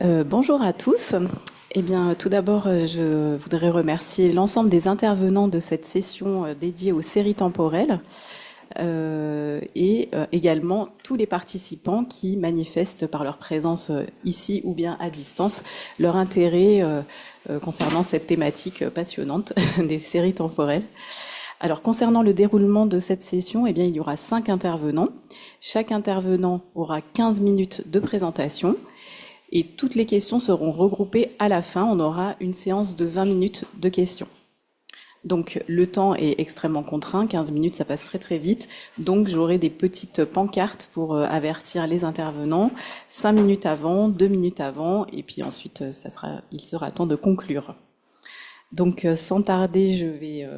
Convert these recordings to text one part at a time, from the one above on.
Bonjour à tous. Eh bien, tout d'abord, je voudrais remercier l'ensemble des intervenants de cette session dédiée aux séries temporelles et également tous les participants qui manifestent par leur présence ici ou bien à distance leur intérêt concernant cette thématique passionnante des séries temporelles. Alors, concernant le déroulement de cette session, eh bien, il y aura 5 intervenants. Chaque intervenant aura 15 minutes de présentation. Et toutes les questions seront regroupées à la fin. On aura une séance de 20 minutes de questions. Donc le temps est extrêmement contraint, 15 minutes ça passe très très vite. Donc j'aurai des petites pancartes pour avertir les intervenants, 5 minutes avant, 2 minutes avant, et puis ensuite il sera temps de conclure. Donc sans tarder, je vais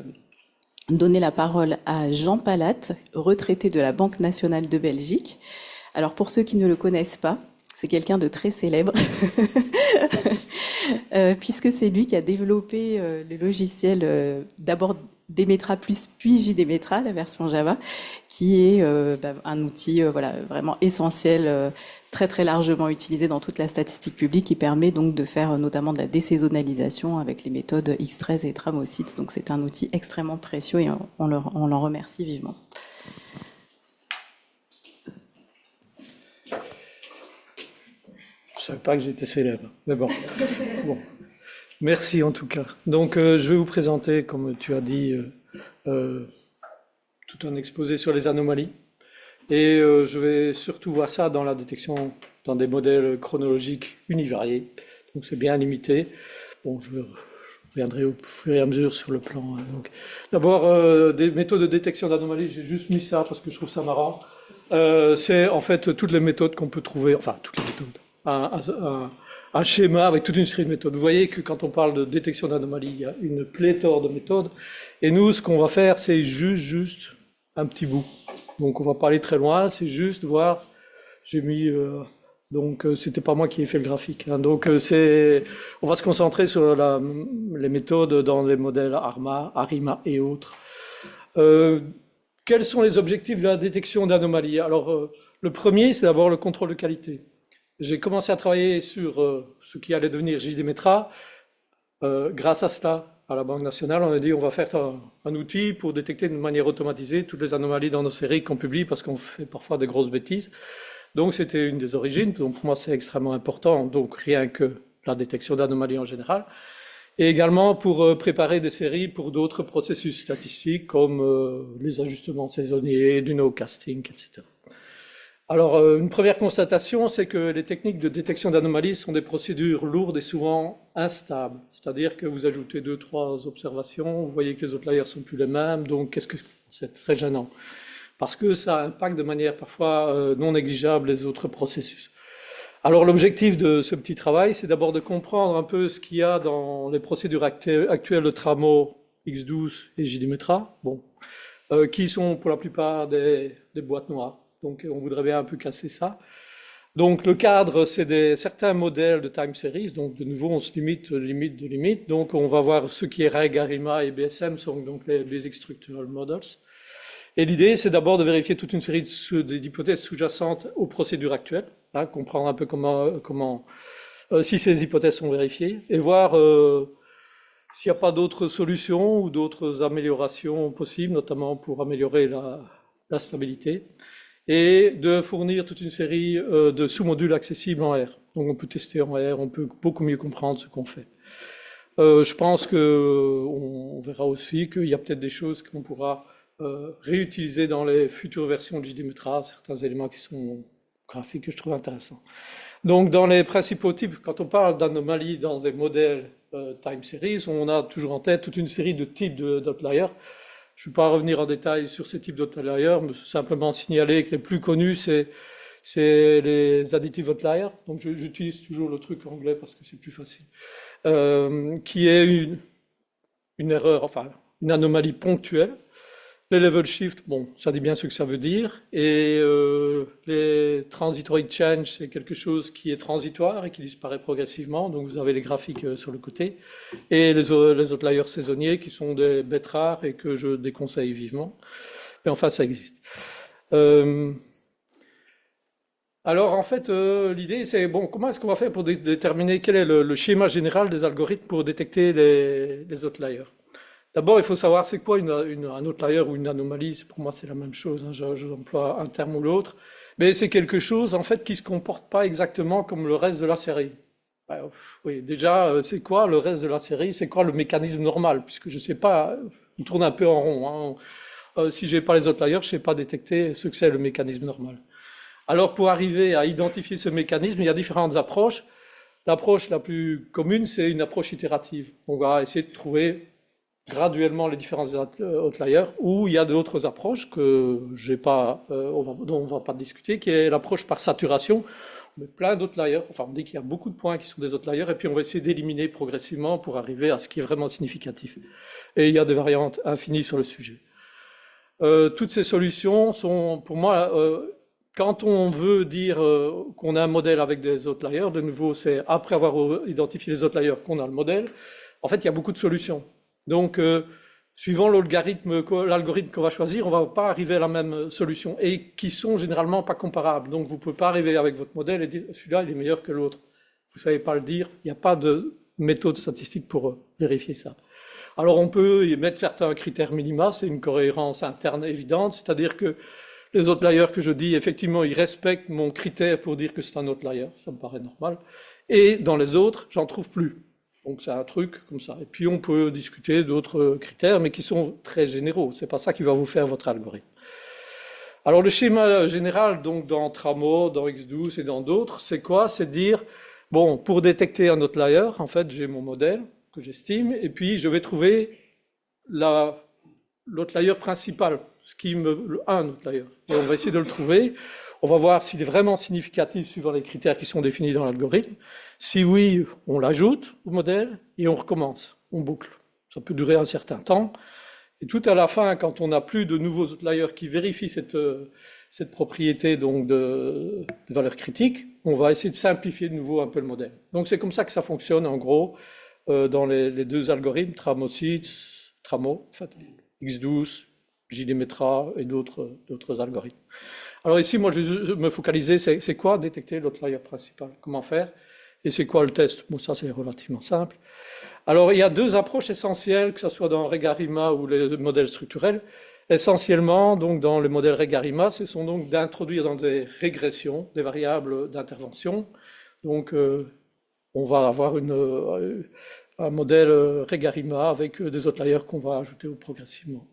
donner la parole à Jean Palatte, retraité de la Banque nationale de Belgique. Alors pour ceux qui ne le connaissent pas, c'est quelqu'un de très célèbre, puisque c'est lui qui a développé le logiciel d'abord Demetra Plus, puis JDemetra, la version Java, qui est un outil voilà, vraiment essentiel, très très largement utilisé dans toute la statistique publique, qui permet donc de faire notamment de la désaisonnalisation avec les méthodes X13 et Tramosites. Donc c'est un outil extrêmement précieux et on l'en remercie vivement. Je ne savais pas que j'étais célèbre, mais bon. Bon. Merci en tout cas. Donc je vais vous présenter, comme tu as dit, tout un exposé sur les anomalies. Et je vais surtout voir ça dans la détection dans des modèles chronologiques univariés. Donc c'est bien limité. Bon, je reviendrai au fur et à mesure sur le plan. D'abord, des méthodes de détection d'anomalies, j'ai juste mis ça parce que je trouve ça marrant. C'est en fait toutes les méthodes qu'on peut trouver, enfin toutes les méthodes. Un schéma avec toute une série de méthodes. Vous voyez que quand on parle de détection d'anomalies, il y a une pléthore de méthodes. Et nous, ce qu'on va faire, c'est juste un petit bout. Donc on va pas aller très loin, c'est juste voir. J'ai mis c'était pas moi qui ai fait le graphique. Hein. Donc on va se concentrer sur les méthodes dans les modèles ARIMA et autres. Quels sont les objectifs de la détection d'anomalies? Alors le premier, c'est d'abord le contrôle de qualité. J'ai commencé à travailler sur ce qui allait devenir JDemetra. Grâce à cela, à la Banque nationale, on a dit on va faire un outil pour détecter de manière automatisée toutes les anomalies dans nos séries qu'on publie parce qu'on fait parfois de grosses bêtises. Donc c'était une des origines. Donc pour moi c'est extrêmement important. Donc rien que la détection d'anomalies en général. Et également pour préparer des séries pour d'autres processus statistiques comme les ajustements saisonniers, du no-casting, etc. Alors, une première constatation, c'est que les techniques de détection d'anomalies sont des procédures lourdes et souvent instables. C'est-à-dire que vous ajoutez 2-3 observations, vous voyez que les outliers ne sont plus les mêmes, donc c'est très gênant. Parce que ça impacte de manière parfois non négligeable les autres processus. Alors, l'objectif de ce petit travail, c'est d'abord de comprendre un peu ce qu'il y a dans les procédures actuelles de Tramo, X12 et JDemetra, qui sont pour la plupart des boîtes noires. Donc on voudrait bien un peu casser ça. Donc le cadre, c'est certains modèles de time series. Donc de nouveau, on se limite. Donc on va voir ce qui est REG, ARIMA et BSM, sont donc les Basic Structural Models. Et l'idée, c'est d'abord de vérifier toute une série d'hypothèses sous-jacentes aux procédures actuelles, hein, comprendre un peu si ces hypothèses sont vérifiées, et voir s'il n'y a pas d'autres solutions ou d'autres améliorations possibles, notamment pour améliorer la stabilité, et de fournir toute une série de sous-modules accessibles en R. Donc on peut tester en R, on peut beaucoup mieux comprendre ce qu'on fait. Je pense qu'on verra aussi qu'il y a peut-être des choses qu'on pourra réutiliser dans les futures versions de JDemetra, certains éléments qui sont graphiques que je trouve intéressants. Donc dans les principaux types, quand on parle d'anomalies dans des modèles time series, on a toujours en tête toute une série de types d'outliers. Je ne vais pas revenir en détail sur ces types d'outliers, mais simplement signaler que les plus connus, c'est les additive outliers. Donc j'utilise toujours le truc anglais parce que c'est plus facile. Qui est une erreur, enfin une anomalie ponctuelle. Les level shift, ça dit bien ce que ça veut dire. Et les transitory change, c'est quelque chose qui est transitoire et qui disparaît progressivement. Donc vous avez les graphiques sur le côté. Et les outliers saisonniers qui sont des bêtes rares et que je déconseille vivement. Mais enfin, ça existe. Alors, en fait, l'idée, c'est, bon, comment est-ce qu'on va faire pour déterminer quel est le schéma général des algorithmes pour détecter les outliers? D'abord, il faut savoir c'est quoi un outlier ou une anomalie. Pour moi, c'est la même chose, hein, j'emploie un terme ou l'autre. Mais c'est quelque chose, en fait, qui ne se comporte pas exactement comme le reste de la série. Oui, déjà, c'est quoi le reste de la série? C'est quoi le mécanisme normal? Puisque je ne sais pas, on tourne un peu en rond, hein. Si je n'ai pas les outliers, je ne sais pas détecter ce que c'est le mécanisme normal. Alors, pour arriver à identifier ce mécanisme, il y a différentes approches. L'approche la plus commune, c'est une approche itérative. On va essayer de trouver graduellement les différents outliers, ou il y a d'autres approches que j'ai pas, dont on ne va pas discuter, qui est l'approche par saturation. On met plein d'outliers, enfin on dit qu'il y a beaucoup de points qui sont des outliers, et puis on va essayer d'éliminer progressivement pour arriver à ce qui est vraiment significatif. Et il y a des variantes infinies sur le sujet. Toutes ces solutions sont, pour moi, quand on veut dire qu'on a un modèle avec des outliers, de nouveau, c'est après avoir identifié les outliers qu'on a le modèle. En fait, il y a beaucoup de solutions. Donc, suivant l'algorithme qu'on va choisir, on ne va pas arriver à la même solution et qui sont généralement pas comparables. Donc, vous ne pouvez pas arriver avec votre modèle et dire celui-là, il est meilleur que l'autre. Vous ne savez pas le dire. Il n'y a pas de méthode statistique pour vérifier ça. Alors, on peut y mettre certains critères minima, c'est une cohérence interne évidente, c'est-à-dire que les outliers que je dis, effectivement, ils respectent mon critère pour dire que c'est un outlier, ça me paraît normal. Et dans les autres, j'en trouve plus. Donc c'est un truc comme ça. Et puis on peut discuter d'autres critères, mais qui sont très généraux. C'est pas ça qui va vous faire votre algorithme. Alors le schéma général, donc dans Tramo, dans X12 et dans d'autres, c'est quoi? C'est dire, bon, pour détecter un outlier, en fait, j'ai mon modèle que j'estime, et puis je vais trouver l'outlier principal, un outlier. Et on va essayer de le trouver. On va voir s'il est vraiment significatif suivant les critères qui sont définis dans l'algorithme. Si oui, on l'ajoute au modèle et on recommence, on boucle. Ça peut durer un certain temps. Et tout à la fin, quand on n'a plus de nouveaux outliers qui vérifient cette propriété donc de valeur critique, on va essayer de simplifier de nouveau un peu le modèle. Donc c'est comme ça que ça fonctionne en gros dans les deux algorithmes, Tramo, en fait, X12, JDMetra et d'autres algorithmes. Alors ici, moi, je vais me focaliser, c'est quoi détecter l'outlier principal? Comment faire? Et c'est quoi le test? Bon, ça, c'est relativement simple. Alors, il y a deux approches essentielles, que ce soit dans Regarima ou les modèles structurels. Essentiellement, donc, dans le modèle Regarima, ce sont donc d'introduire dans des régressions des variables d'intervention. Donc, on va avoir un modèle Regarima avec des outliers qu'on va ajouter progressivement.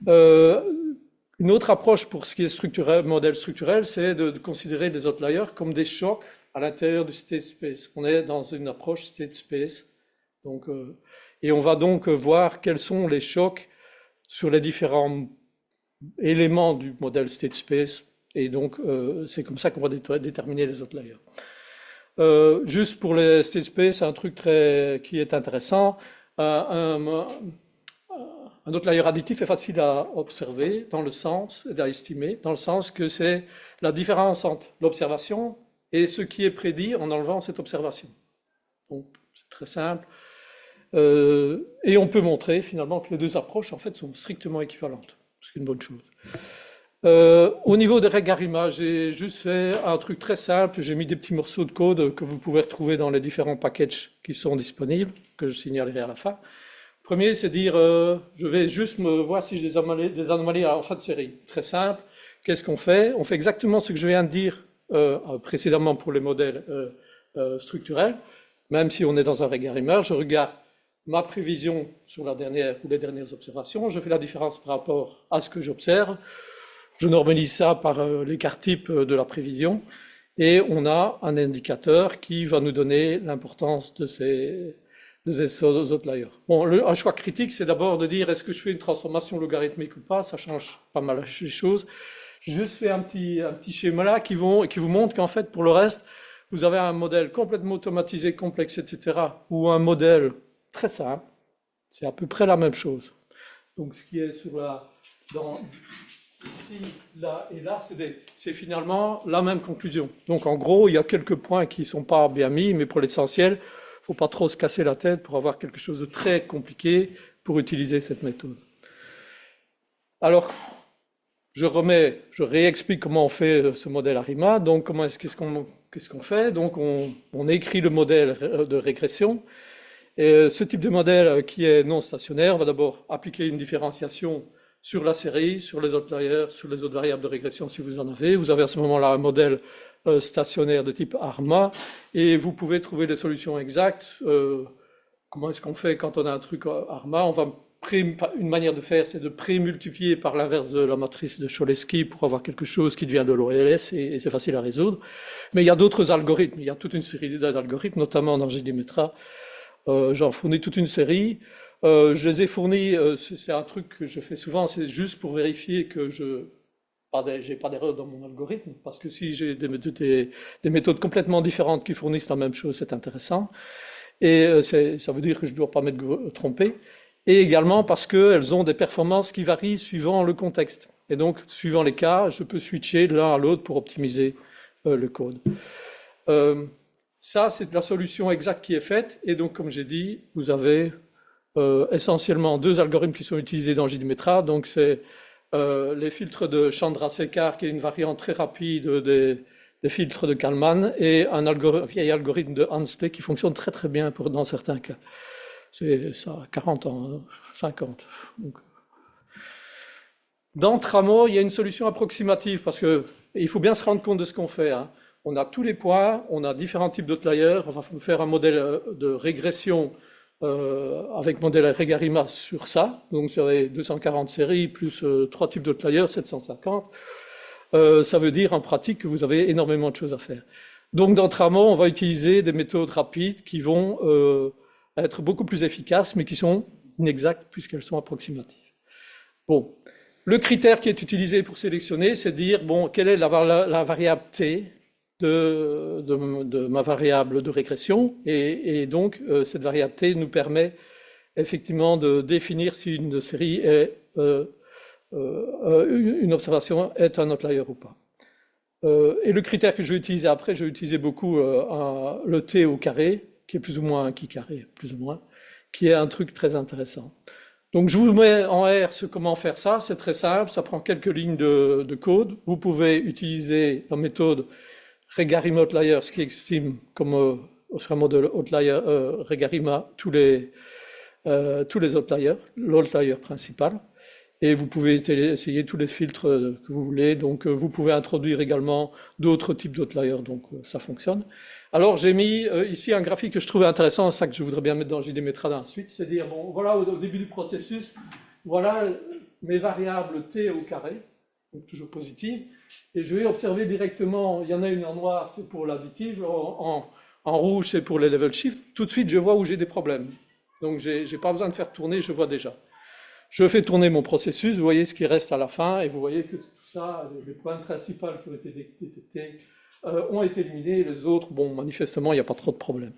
Une autre approche pour ce qui est modèle structurel, c'est de considérer les outliers comme des chocs à l'intérieur du state space. On est dans une approche state space. Donc, et on va donc voir quels sont les chocs sur les différents éléments du modèle state space. Et donc, c'est comme ça qu'on va déterminer les outliers. Juste pour les state space, un truc qui est intéressant. Un outlier additif est facile à observer dans le sens, à estimer, dans le sens que c'est la différence entre l'observation et ce qui est prédit en enlevant cette observation. Donc, c'est très simple. Et on peut montrer finalement que les deux approches en fait sont strictement équivalentes, ce qui est une bonne chose. Au niveau de Regarima, j'ai juste fait un truc très simple. J'ai mis des petits morceaux de code que vous pouvez retrouver dans les différents packages qui sont disponibles, que je signalerai à la fin. Le premier, c'est dire, je vais juste voir si j'ai des anomalies en fin de série. Très simple. Qu'est-ce qu'on fait? On fait exactement ce que je viens de dire précédemment pour les modèles structurels. Même si on est dans un Regarima, je regarde ma prévision sur la dernière ou les dernières observations. Je fais la différence par rapport à ce que j'observe. Je normalise ça par l'écart type de la prévision. Et on a un indicateur qui va nous donner l'importance de ces outliers. Bon, un choix critique, c'est d'abord de dire est-ce que je fais une transformation logarithmique ou pas? Ça change pas mal les choses. J'ai juste fait un petit schéma là qui vous montre qu'en fait, pour le reste, vous avez un modèle complètement automatisé, complexe, etc., ou un modèle très simple. C'est à peu près la même chose. Donc, ce qui est ici, là et là, c'est finalement la même conclusion. Donc, en gros, il y a quelques points qui ne sont pas bien mis, mais pour l'essentiel, il ne faut pas trop se casser la tête pour avoir quelque chose de très compliqué pour utiliser cette méthode. Alors, je réexplique comment on fait ce modèle ARIMA. Donc, qu'est-ce qu'on fait? Donc, on écrit le modèle de régression. Et ce type de modèle qui est non stationnaire va d'abord appliquer une différenciation sur la série, sur les outliers, sur les autres variables de régression si vous en avez. Vous avez à ce moment-là un modèle stationnaire de type ARMA et vous pouvez trouver des solutions exactes. Comment est-ce qu'on fait quand on a un truc ARMA? Une manière de faire, c'est de pré-multiplier par l'inverse de la matrice de Cholesky pour avoir quelque chose qui devient de l'OLS et c'est facile à résoudre. Mais il y a d'autres algorithmes, il y a toute une série d'algorithmes, notamment dans GDMetra. J'en fournis toute une série. Je les ai fournis, c'est un truc que je fais souvent, c'est juste pour vérifier que j'ai pas d'erreur dans mon algorithme, parce que si j'ai des méthodes complètement différentes qui fournissent la même chose, c'est intéressant. Et ça veut dire que je ne dois pas m'être trompé. Et également parce qu'elles ont des performances qui varient suivant le contexte. Et donc, suivant les cas, je peux switcher de l'un à l'autre pour optimiser le code. Ça, c'est la solution exacte qui est faite. Et donc, comme j'ai dit, vous avez essentiellement deux algorithmes qui sont utilisés dans GDMetra. Donc, c'est les filtres de Chandrasekhar, qui est une variante très rapide des filtres de Kalman, et un vieil algorithme de Hansley qui fonctionne très très bien dans certains cas. C'est ça, 40 ans, 50. Donc, dans Tramo, il y a une solution approximative parce qu'il faut bien se rendre compte de ce qu'on fait. Hein. On a tous les points, on a différents types d'outliers. On va faire un modèle de régression avec modèle Regarima sur ça. Donc, sur les 240 séries plus 3 types d'outliers, 750. Ça veut dire en pratique que vous avez énormément de choses à faire. Donc, dans Tramo, on va utiliser des méthodes rapides qui vont être beaucoup plus efficaces, mais qui sont inexactes puisqu'elles sont approximatives. Bon, le critère qui est utilisé pour sélectionner, c'est de dire, bon, quelle est la variable t de ma variable de régression, et donc cette variable t nous permet effectivement de définir si une série est une observation est un outlier ou pas. Et le critère que je vais utiliser après, je vais utiliser beaucoup le t au carré, qui est plus ou moins un qui carré, plus ou moins, qui est un truc très intéressant. Donc je vous mets en R comment faire ça, c'est très simple, ça prend quelques lignes de code. Vous pouvez utiliser la méthode Regarima Outliers qui estime comme sur un modèle outlier Regarima tous les outliers, l'outlier principal. Et vous pouvez essayer tous les filtres que vous voulez. Donc, vous pouvez introduire également d'autres types d'outliers. Donc, ça fonctionne. Alors, j'ai mis ici un graphique que je trouvais intéressant, ça que je voudrais bien mettre dans GDMetra ensuite. C'est dire, bon, voilà, au début du processus, voilà mes variables t au carré, donc toujours positives. Et je vais observer directement, il y en a une en noir, c'est pour l'additive, en rouge, c'est pour les level shift. Tout de suite, je vois où j'ai des problèmes. Donc, je n'ai pas besoin de faire tourner, je vois déjà. Je fais tourner mon processus, vous voyez ce qui reste à la fin, et vous voyez que tout ça, les points principaux qui ont été détectés ont été éliminés, et les autres, bon, manifestement, il n'y a pas trop de problèmes.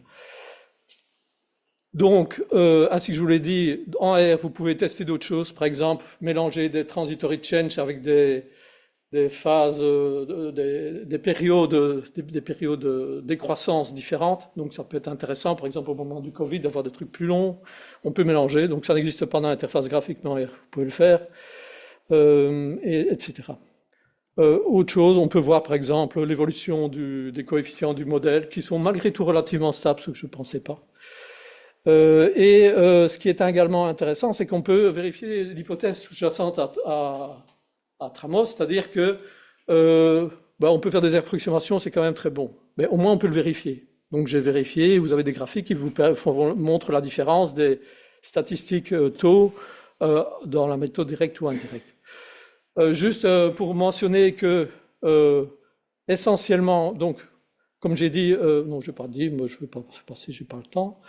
Donc, ainsi que je vous l'ai dit, en R, vous pouvez tester d'autres choses, par exemple, mélanger des transitory change avec des phases, des périodes de décroissance différentes. Donc ça peut être intéressant, par exemple au moment du Covid, d'avoir des trucs plus longs. On peut mélanger, donc ça n'existe pas dans l'interface graphique, mais en R, vous pouvez le faire, etc. Autre chose, on peut voir par exemple l'évolution des coefficients du modèle, qui sont malgré tout relativement stables, ce que je ne pensais pas. Ce qui est également intéressant, c'est qu'on peut vérifier l'hypothèse sous-jacente à Tramos, c'est-à-dire que on peut faire des approximations, c'est quand même très bon, mais au moins on peut le vérifier. Donc j'ai vérifié, vous avez des graphiques qui vous montrent la différence des statistiques taux dans la méthode directe ou indirecte. Juste pour mentionner que essentiellement, donc comme j'ai dit, non je n'ai pas dit, moi je ne vais pas passer, j'ai pas le temps.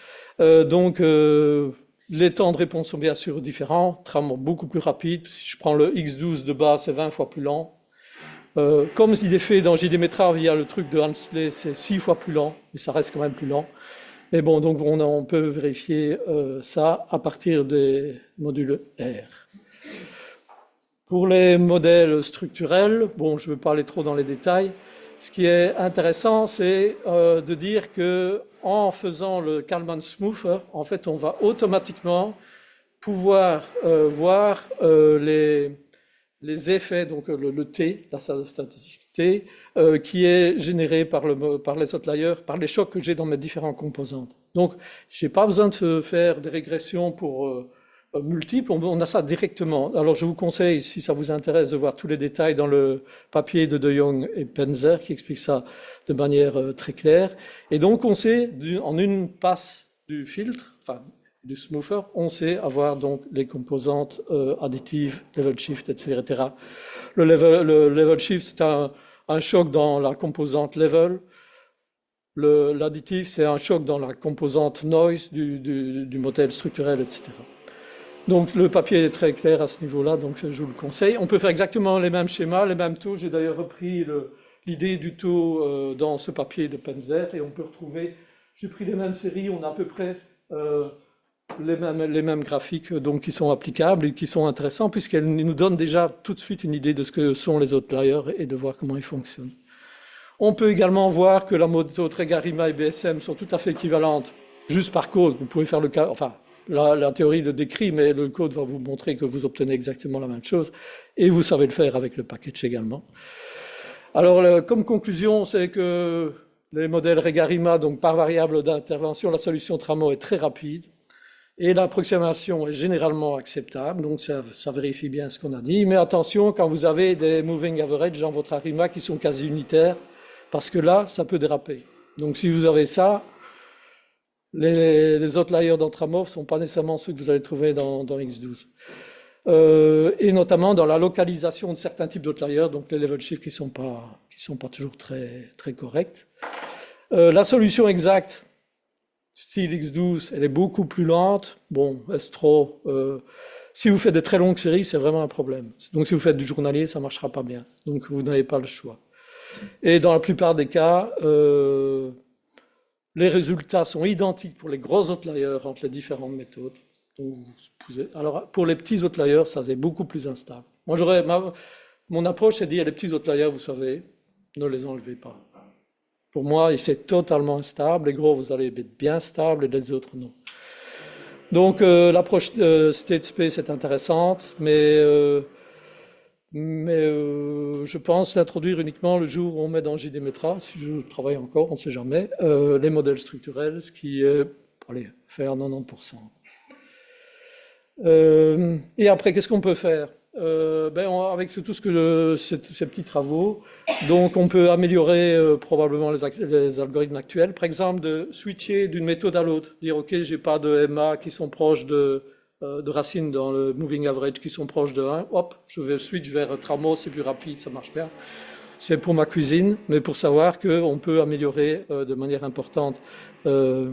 Les temps de réponse sont bien sûr différents, Tramo beaucoup plus rapide. Si je prends le X12 de base, c'est 20 fois plus lent. Comme il est fait dans GDMetra via le truc de Hansley, c'est 6 fois plus lent, mais ça reste quand même plus lent. Mais bon, donc on peut vérifier ça à partir des modules R. Pour les modèles structurels, bon, je ne vais pas aller trop dans les détails. Ce qui est intéressant, c'est de dire que en faisant le Kalman Smoother, en fait, on va automatiquement pouvoir voir les les effets, donc le T, la statistique T, qui est générée par les outliers, par les chocs que j'ai dans mes différentes composantes. Donc, j'ai pas besoin de faire des régressions pour multiples, on a ça directement. Alors, je vous conseille, si ça vous intéresse, de voir tous les détails dans le papier de De Jong et Penzer, qui explique ça de manière très claire. Et donc, on sait, en une passe du filtre, enfin, du smoother, on sait avoir donc les composantes additives, level shift, etc. Le level shift, c'est un choc dans la composante level. L'additif, c'est un choc dans la composante noise du modèle structurel, etc. Donc le papier est très clair à ce niveau-là, donc je vous le conseille. On peut faire exactement les mêmes schémas, les mêmes taux. J'ai d'ailleurs repris l'idée du taux dans ce papier de Penzer et on peut retrouver, j'ai pris les mêmes séries, on a à peu près les mêmes graphiques donc, qui sont applicables et qui sont intéressants puisqu'elles nous donnent déjà tout de suite une idée de ce que sont les outliers et de voir comment ils fonctionnent. On peut également voir que la méthode Regarima et BSM sont tout à fait équivalentes, juste par code. Vous pouvez faire le cas, enfin, la théorie le décrit, mais le code va vous montrer que vous obtenez exactement la même chose, et vous savez le faire avec le package également. Alors, comme conclusion, c'est que les modèles Regarima, donc par variable d'intervention, la solution Tramo est très rapide, et l'approximation est généralement acceptable, donc ça vérifie bien ce qu'on a dit. Mais attention, quand vous avez des moving average dans votre Arima qui sont quasi unitaires, parce que là, ça peut déraper. Donc si vous avez ça, les outliers d'Entramorph ne sont pas nécessairement ceux que vous allez trouver dans X12. Et notamment dans la localisation de certains types d'outliers, donc les level shifts qui sont pas toujours très, très corrects. La solution exacte, style X12, elle est beaucoup plus lente. Bon, est-ce trop si vous faites de très longues séries, c'est vraiment un problème. Donc si vous faites du journalier, ça ne marchera pas bien. Donc vous n'avez pas le choix. Et dans la plupart des cas, les résultats sont identiques pour les gros outliers entre les différentes méthodes. Donc, alors, pour les petits outliers, ça c'est beaucoup plus instable. Moi, mon approche, c'est de dire les petits outliers, vous savez, ne les enlevez pas. Pour moi, c'est totalement instable. Les gros, vous allez être bien stable, et les autres, non. Donc, l'approche state space est intéressante, mais je pense l'introduire uniquement le jour où on met dans JDMetra, si je travaille encore, on ne sait jamais, les modèles structurels, ce qui est, allez, faire 90%. Et après, qu'est-ce qu'on peut faire avec tout ces petits travaux, donc on peut améliorer probablement les algorithmes actuels, par exemple de switcher d'une méthode à l'autre, dire ok, j'ai pas de MA qui sont proches de racines dans le moving average qui sont proches de 1, hop, je vais switch vers Tramo, c'est plus rapide, ça marche bien. C'est pour ma cuisine, mais pour savoir qu'on peut améliorer de manière importante les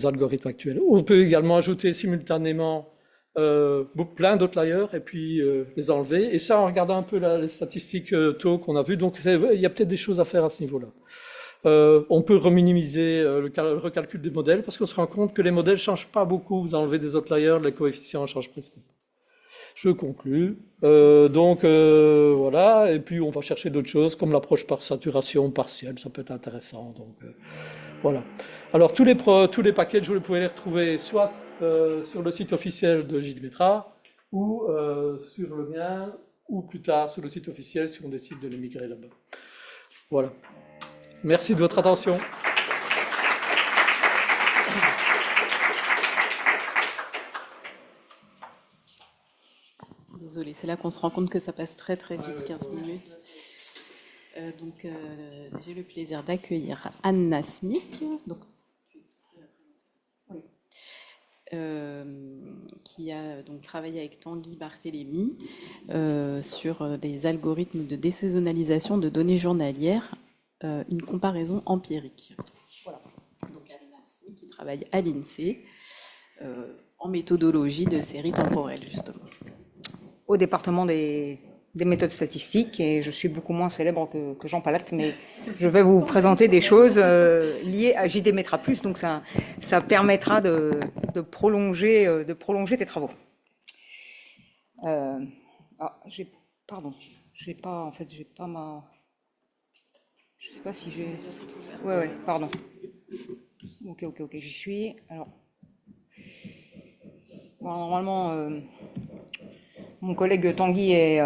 algorithmes actuels. On peut également ajouter simultanément plein d'outliers et puis les enlever. Et ça, en regardant un peu les statistiques taux qu'on a vues, donc il y a peut-être des choses à faire à ce niveau-là. On peut reminimiser le recalcul des modèles parce qu'on se rend compte que les modèles ne changent pas beaucoup. Vous enlevez des outliers, les coefficients changent presque. Je conclus. Voilà. Et puis on va chercher d'autres choses comme l'approche par saturation partielle. Ça peut être intéressant. Donc voilà. Alors tous les packages, vous pouvez les retrouver soit sur le site officiel de JDMetra ou sur le mien ou plus tard sur le site officiel si on décide de les migrer là-bas. Voilà. Merci de votre attention. Désolée, c'est là qu'on se rend compte que ça passe très très vite, 15 minutes. J'ai le plaisir d'accueillir Anna Smik, qui a donc travaillé avec Tanguy Barthélémy sur des algorithmes de désaisonnalisation de données journalières, une comparaison empirique. Voilà. Donc Anna Smik qui travaille à l'INSEE en méthodologie de séries temporelles, justement. Au département des méthodes statistiques, et je suis beaucoup moins célèbre que Jean Palatte, mais je vais vous présenter des choses liées à JDMetra+, donc ça permettra de prolonger tes travaux. J'ai pas ma... Je sais pas si j'ai... Ouais, pardon. Ok, j'y Mon collègue Tanguy est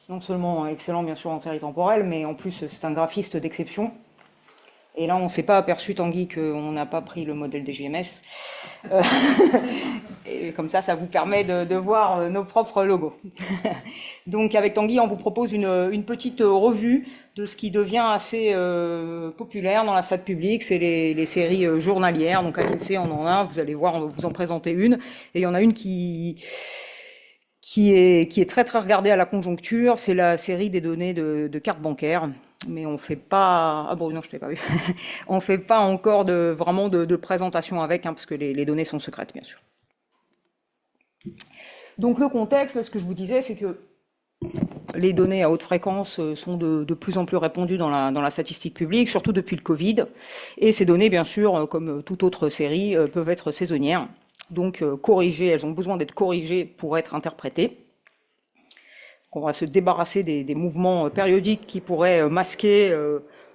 non seulement excellent bien sûr en série temporelle, mais en plus c'est un graphiste d'exception. Et là, on ne s'est pas aperçu, Tanguy, qu'on n'a pas pris le modèle des GMS. Et comme ça vous permet de voir nos propres logos. Donc avec Tanguy, on vous propose une petite revue de ce qui devient assez populaire dans la salle publique. C'est les séries journalières. Donc à l'INSEE, on en a, vous allez voir, on va vous en présenter une. Et il y en a une qui est très très regardée à la conjoncture, c'est la série des données de cartes bancaires. Mais on fait pas, ah bon non je t'ai pas vu, on fait pas encore vraiment de présentation avec, parce que les données sont secrètes bien sûr. Donc le contexte, ce que je vous disais, c'est que les données à haute fréquence sont de plus en plus répandues dans la statistique publique, surtout depuis le Covid. Et ces données, bien sûr, comme toute autre série, peuvent être saisonnières. Donc corrigées, elles ont besoin d'être corrigées pour être interprétées. On va se débarrasser des mouvements périodiques qui pourraient masquer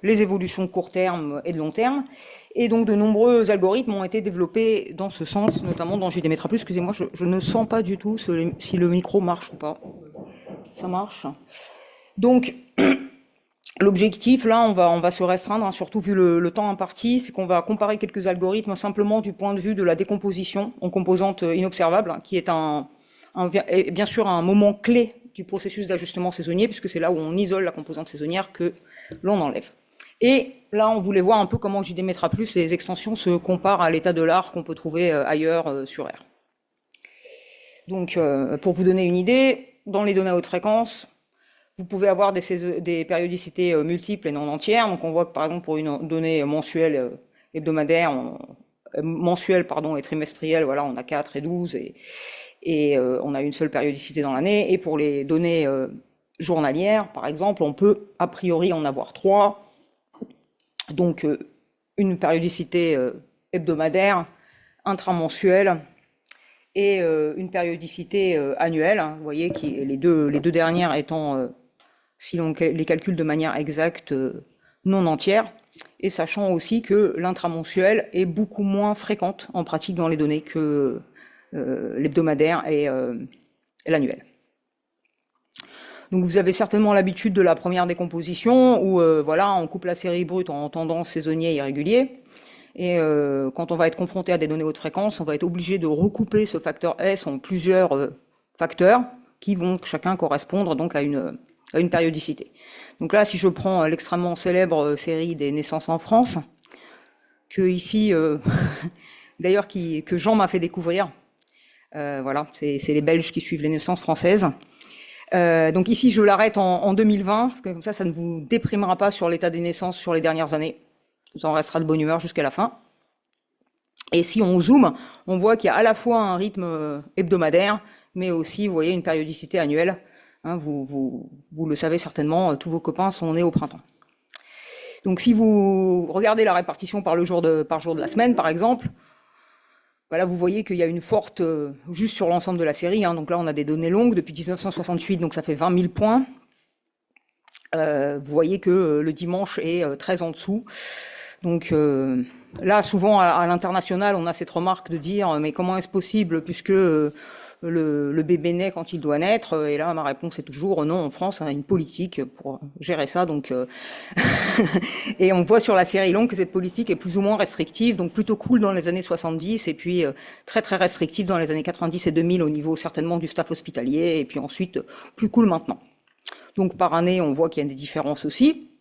les évolutions de court terme et de long terme. Et donc de nombreux algorithmes ont été développés dans ce sens, notamment dans JDMetra+. Excusez-moi, je ne sens pas du tout si le micro marche ou pas. Ça marche. Donc l'objectif, là, on va se restreindre, surtout vu le temps imparti, c'est qu'on va comparer quelques algorithmes simplement du point de vue de la décomposition en composantes inobservables, qui est bien sûr un moment clé du processus d'ajustement saisonnier, puisque c'est là où on isole la composante saisonnière que l'on enlève. Et là, on voulait voir un peu comment JDMetra+, les extensions se comparent à l'état de l'art qu'on peut trouver ailleurs sur R. Donc, pour vous donner une idée, dans les données à haute fréquence, vous pouvez avoir des périodicités multiples et non entières. Donc, on voit que, par exemple, pour une donnée mensuelle, hebdomadaire, mensuelle, et trimestrielle, voilà, on a 4 et 12, et on a une seule périodicité dans l'année. Et pour les données journalières, par exemple, on peut a priori en avoir 3. Donc une périodicité hebdomadaire, intramensuelle et une périodicité annuelle. Vous voyez que les deux dernières étant, si l'on les calcule de manière exacte, non entière. Et sachant aussi que l'intramensuelle est beaucoup moins fréquente en pratique dans les données que l'hebdomadaire et l'annuel. Donc vous avez certainement l'habitude de la première décomposition où voilà, on coupe la série brute en tendance, saisonnier, irrégulier. Et quand on va être confronté à des données haute fréquence, on va être obligé de recouper ce facteur S en plusieurs facteurs qui vont chacun correspondre donc à une périodicité. Donc là, si je prends l'extrêmement célèbre série des naissances en France, que ici, d'ailleurs que Jean m'a fait découvrir. Voilà, c'est les Belges qui suivent les naissances françaises. Donc ici, je l'arrête en 2020, parce que comme ça ne vous déprimera pas sur l'état des naissances sur les dernières années. Vous en restera de bonne humeur jusqu'à la fin. Et si on zoome, on voit qu'il y a à la fois un rythme hebdomadaire, mais aussi, vous voyez, une périodicité annuelle. Hein, vous le savez certainement, tous vos copains sont nés au printemps. Donc si vous regardez la répartition par jour de la semaine, par exemple, voilà, vous voyez qu'il y a une forte, juste sur l'ensemble de la série, donc là on a des données longues depuis 1968, donc ça fait 20 000 points. Vous voyez que le dimanche est très en dessous. Donc là, souvent à l'international, on a cette remarque de dire mais comment est-ce possible puisque le bébé naît quand il doit naître, et là ma réponse est toujours non, en France on a une politique pour gérer ça, donc et on voit sur la série longue que cette politique est plus ou moins restrictive, donc plutôt cool dans les années 70 et puis très très restrictive dans les années 90 et 2000 au niveau certainement du staff hospitalier, et puis ensuite plus cool maintenant. Donc par année on voit qu'il y a des différences aussi,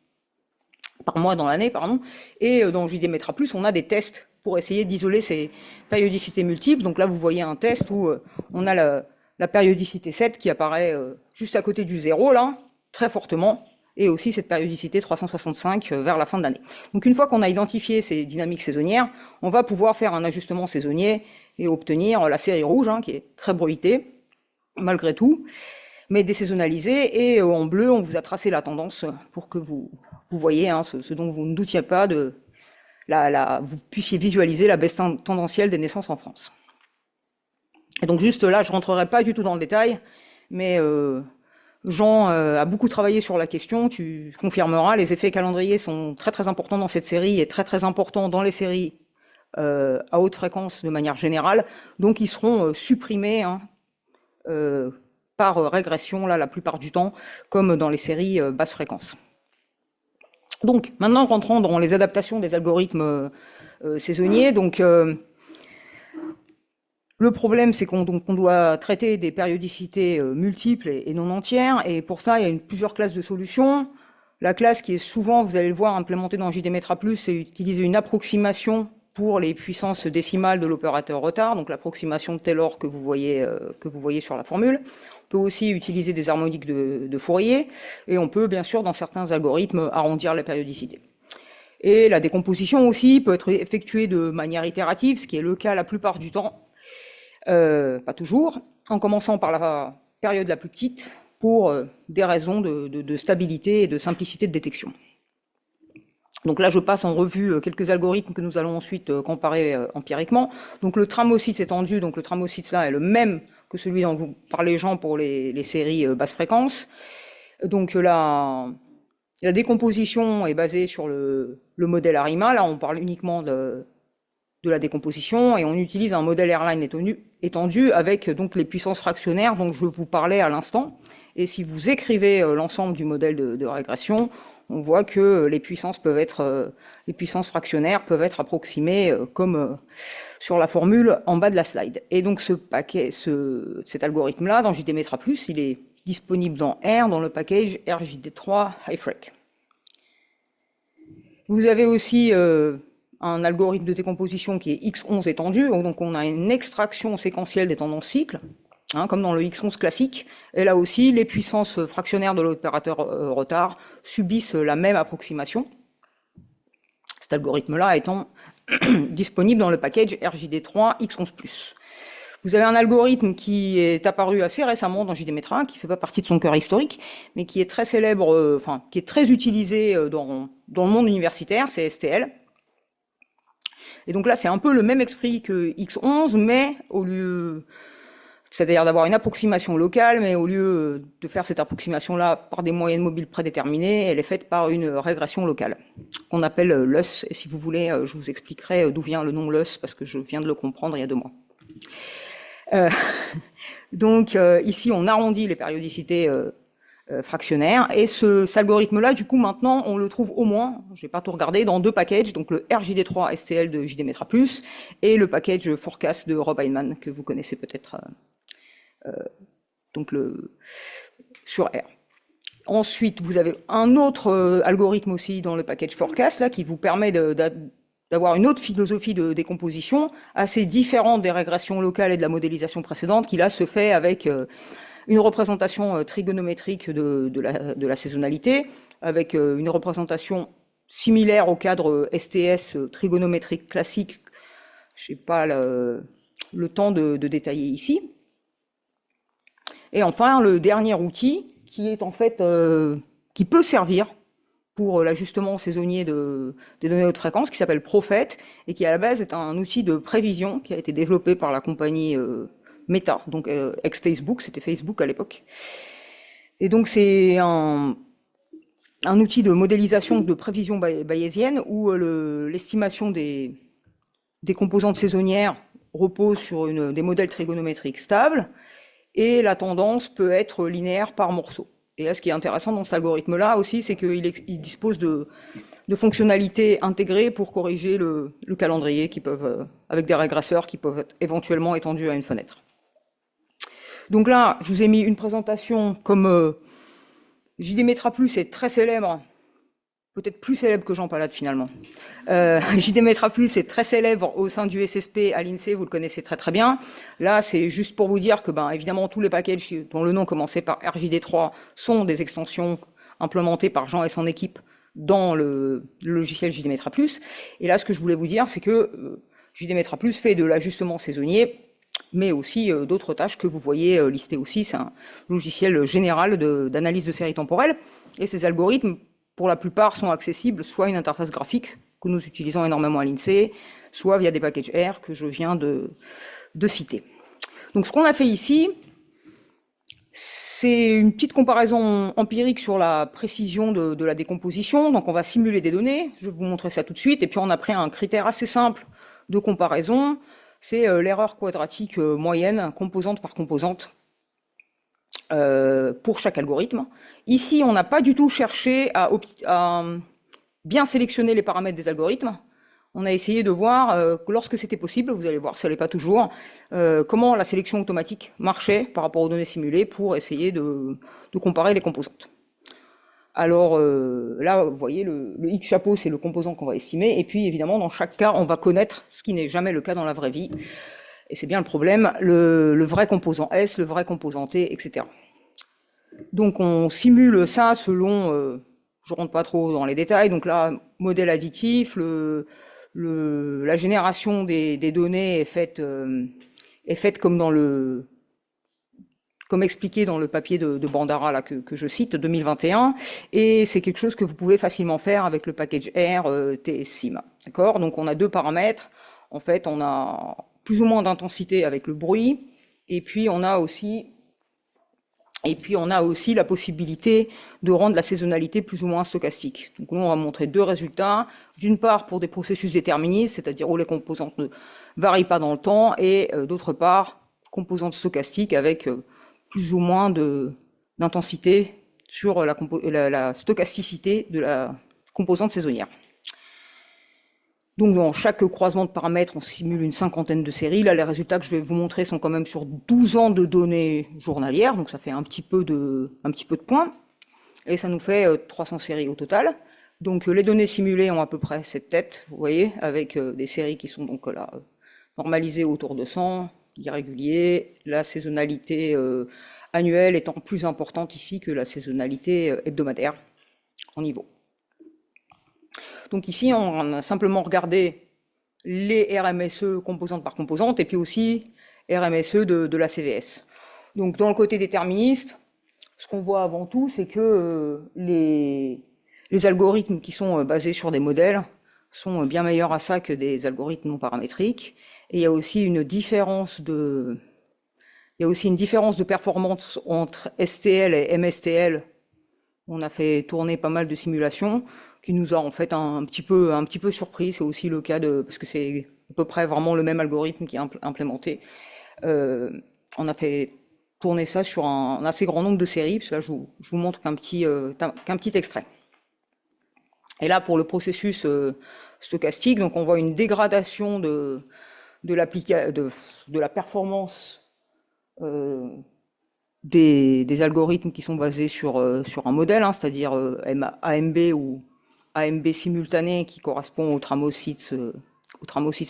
par mois dans l'année pardon, et dans JDMetra+, on a des tests pour essayer d'isoler ces périodicités multiples. Donc là, vous voyez un test où on a la périodicité 7 qui apparaît juste à côté du 0, là, très fortement, et aussi cette périodicité 365 vers la fin de l'année. Donc une fois qu'on a identifié ces dynamiques saisonnières, on va pouvoir faire un ajustement saisonnier et obtenir la série rouge, qui est très bruitée, malgré tout, mais désaisonnalisée, et en bleu, on vous a tracé la tendance pour que vous voyez ce dont vous ne doutiez pas vous puissiez visualiser la baisse tendancielle des naissances en France. Et donc juste là, je rentrerai pas du tout dans le détail, mais Jean a beaucoup travaillé sur la question, tu confirmeras, les effets calendriers sont très très importants dans cette série et très très importants dans les séries à haute fréquence de manière générale, donc ils seront supprimés par régression, là, la plupart du temps, comme dans les séries basse fréquence. Donc, maintenant, rentrons dans les adaptations des algorithmes saisonniers. Donc, le problème, c'est qu'on doit traiter des périodicités multiples et non entières, et pour ça, il y a plusieurs classes de solutions. La classe qui est souvent, vous allez le voir, implémentée dans JDMetra+, c'est utiliser une approximation pour les puissances décimales de l'opérateur retard, donc l'approximation de Taylor que vous voyez sur la formule. On peut aussi utiliser des harmoniques de Fourier, et on peut bien sûr, dans certains algorithmes, arrondir la périodicité. Et la décomposition aussi peut être effectuée de manière itérative, ce qui est le cas la plupart du temps, pas toujours, en commençant par la période la plus petite, pour des raisons de stabilité et de simplicité de détection. Donc là, je passe en revue quelques algorithmes que nous allons ensuite comparer empiriquement. Donc le tramosite étendu, donc le tramosite là est le même que celui dont vous parlez, Jean, pour les séries basse fréquence. Donc la décomposition est basée sur le modèle ARIMA. Là, on parle uniquement de la décomposition et on utilise un modèle airline étendu avec donc les puissances fractionnaires dont je vous parlais à l'instant. Et si vous écrivez l'ensemble du modèle de régression, on voit que les puissances fractionnaires peuvent être approximées comme sur la formule en bas de la slide. Et donc cet algorithme-là, dans JDMetra+, il est disponible dans R, dans le package RJD3 HighFreq. Vous avez aussi un algorithme de décomposition qui est X11 étendu, donc on a une extraction séquentielle des tendances cycles, comme dans le X11 classique, et là aussi, les puissances fractionnaires de l'opérateur retard subissent la même approximation, cet algorithme-là étant disponible dans le package RJD3 X11+. Vous avez un algorithme qui est apparu assez récemment dans JDMetra, qui ne fait pas partie de son cœur historique, mais qui est très célèbre, qui est très utilisé dans le monde universitaire, c'est STL. Et donc là, c'est un peu le même esprit que X11, mais au lieu... C'est-à-dire d'avoir une approximation locale, mais au lieu de faire cette approximation-là par des moyennes mobiles prédéterminées, elle est faite par une régression locale, qu'on appelle LUS. Et si vous voulez, je vous expliquerai d'où vient le nom LUS, parce que je viens de le comprendre il y a 2 mois. Donc ici, on arrondit les périodicités fractionnaires, et cet algorithme-là, du coup, maintenant, on le trouve au moins, je n'ai pas tout regardé, dans 2 packages, donc le RJD3 STL de JDMetra+, et le package Forecast de Rob Heinemann, que vous connaissez peut-être donc sur R. Ensuite, vous avez un autre algorithme aussi dans le package Forecast, là, qui vous permet d'avoir une autre philosophie de décomposition, assez différente des régressions locales et de la modélisation précédente, qui là se fait avec une représentation trigonométrique de la saisonnalité, avec une représentation similaire au cadre STS trigonométrique classique. Je n'ai pas le temps de détailler ici. Et enfin, le dernier outil, qui est en fait, qui peut servir pour l'ajustement saisonnier des données haute fréquence, qui s'appelle Prophet, et qui à la base est un outil de prévision qui a été développé par la compagnie Meta, donc ex-Facebook, c'était Facebook à l'époque. Et donc c'est un outil de modélisation de prévision bayésienne où l'estimation des composantes saisonnières repose sur des modèles trigonométriques stables, et la tendance peut être linéaire par morceau. Et là, ce qui est intéressant dans cet algorithme-là aussi, c'est qu'il dispose de fonctionnalités intégrées pour corriger le calendrier avec des régresseurs qui peuvent être éventuellement étendus à une fenêtre. Donc là, je vous ai mis une présentation comme JDMetra+ est très célèbre, peut-être plus célèbre que Jean Palade finalement. JDMetra+ est très célèbre au sein du SSP à l'INSEE, vous le connaissez très très bien. Là, c'est juste pour vous dire que, évidemment, tous les packages dont le nom commençait par RJD3 sont des extensions implémentées par Jean et son équipe dans le logiciel JDMetra+. Et là, ce que je voulais vous dire, c'est que JDMetra+ fait de l'ajustement saisonnier, mais aussi d'autres tâches que vous voyez listées aussi. C'est un logiciel général d'analyse de séries temporelles. Et ces algorithmes, pour la plupart, sont accessibles soit une interface graphique que nous utilisons énormément à l'INSEE, soit via des packages R que je viens de citer. Donc ce qu'on a fait ici, c'est une petite comparaison empirique sur la précision de la décomposition. Donc on va simuler des données, je vais vous montrer ça tout de suite, et puis on a pris un critère assez simple de comparaison, c'est l'erreur quadratique moyenne, composante par composante. pour chaque algorithme. Ici, on n'a pas du tout cherché à bien sélectionner les paramètres des algorithmes. On a essayé de voir, lorsque c'était possible, vous allez voir, ça l'est pas toujours, comment la sélection automatique marchait par rapport aux données simulées pour essayer de comparer les composantes. Alors là, vous voyez, le X chapeau, c'est le composant qu'on va estimer, et puis évidemment, dans chaque cas, on va connaître, ce qui n'est jamais le cas dans la vraie vie, et c'est bien le problème, le vrai composant S, le vrai composant T, etc. Donc on simule ça selon, je rentre pas trop dans les détails, donc là, modèle additif, la génération des données est faite comme expliqué dans le papier de Bandara là, que je cite, 2021, et c'est quelque chose que vous pouvez facilement faire avec le package R TSSIM. D'accord ? Donc on a deux paramètres. En fait, on a plus ou moins d'intensité avec le bruit, et puis on a aussi la possibilité de rendre la saisonnalité plus ou moins stochastique. Donc nous, on va montrer deux résultats. D'une part, pour des processus déterministes, c'est-à-dire où les composantes ne varient pas dans le temps, et d'autre part, composantes stochastiques avec plus ou moins d'intensité sur la stochasticité de la composante saisonnière. Donc dans chaque croisement de paramètres, on simule une cinquantaine de séries. Là, les résultats que je vais vous montrer sont quand même sur 12 ans de données journalières, donc ça fait un petit peu de points. Et ça nous fait 300 séries au total. Donc les données simulées ont à peu près cette tête, vous voyez, avec des séries qui sont donc là normalisées autour de 100, irréguliers, la saisonnalité annuelle étant plus importante ici que la saisonnalité hebdomadaire en niveau. Donc ici, on a simplement regardé les RMSE composante par composante et puis aussi RMSE de la CVS. Donc dans le côté déterministe, ce qu'on voit avant tout, c'est que les algorithmes qui sont basés sur des modèles sont bien meilleurs à ça que des algorithmes non paramétriques. Et il y a aussi une différence de performance entre STL et MSTL. On a fait tourner pas mal de simulations qui nous a en fait un petit peu surpris. C'est aussi le cas parce que c'est à peu près vraiment le même algorithme qui est implémenté. On a fait tourner ça sur un assez grand nombre de séries. Parce que là, je vous montre qu'un petit extrait. Et là, pour le processus stochastique, donc on voit une dégradation de la performance des algorithmes qui sont basés sur un modèle, c'est-à-dire AMB ou AMB simultané qui correspond au thermocytes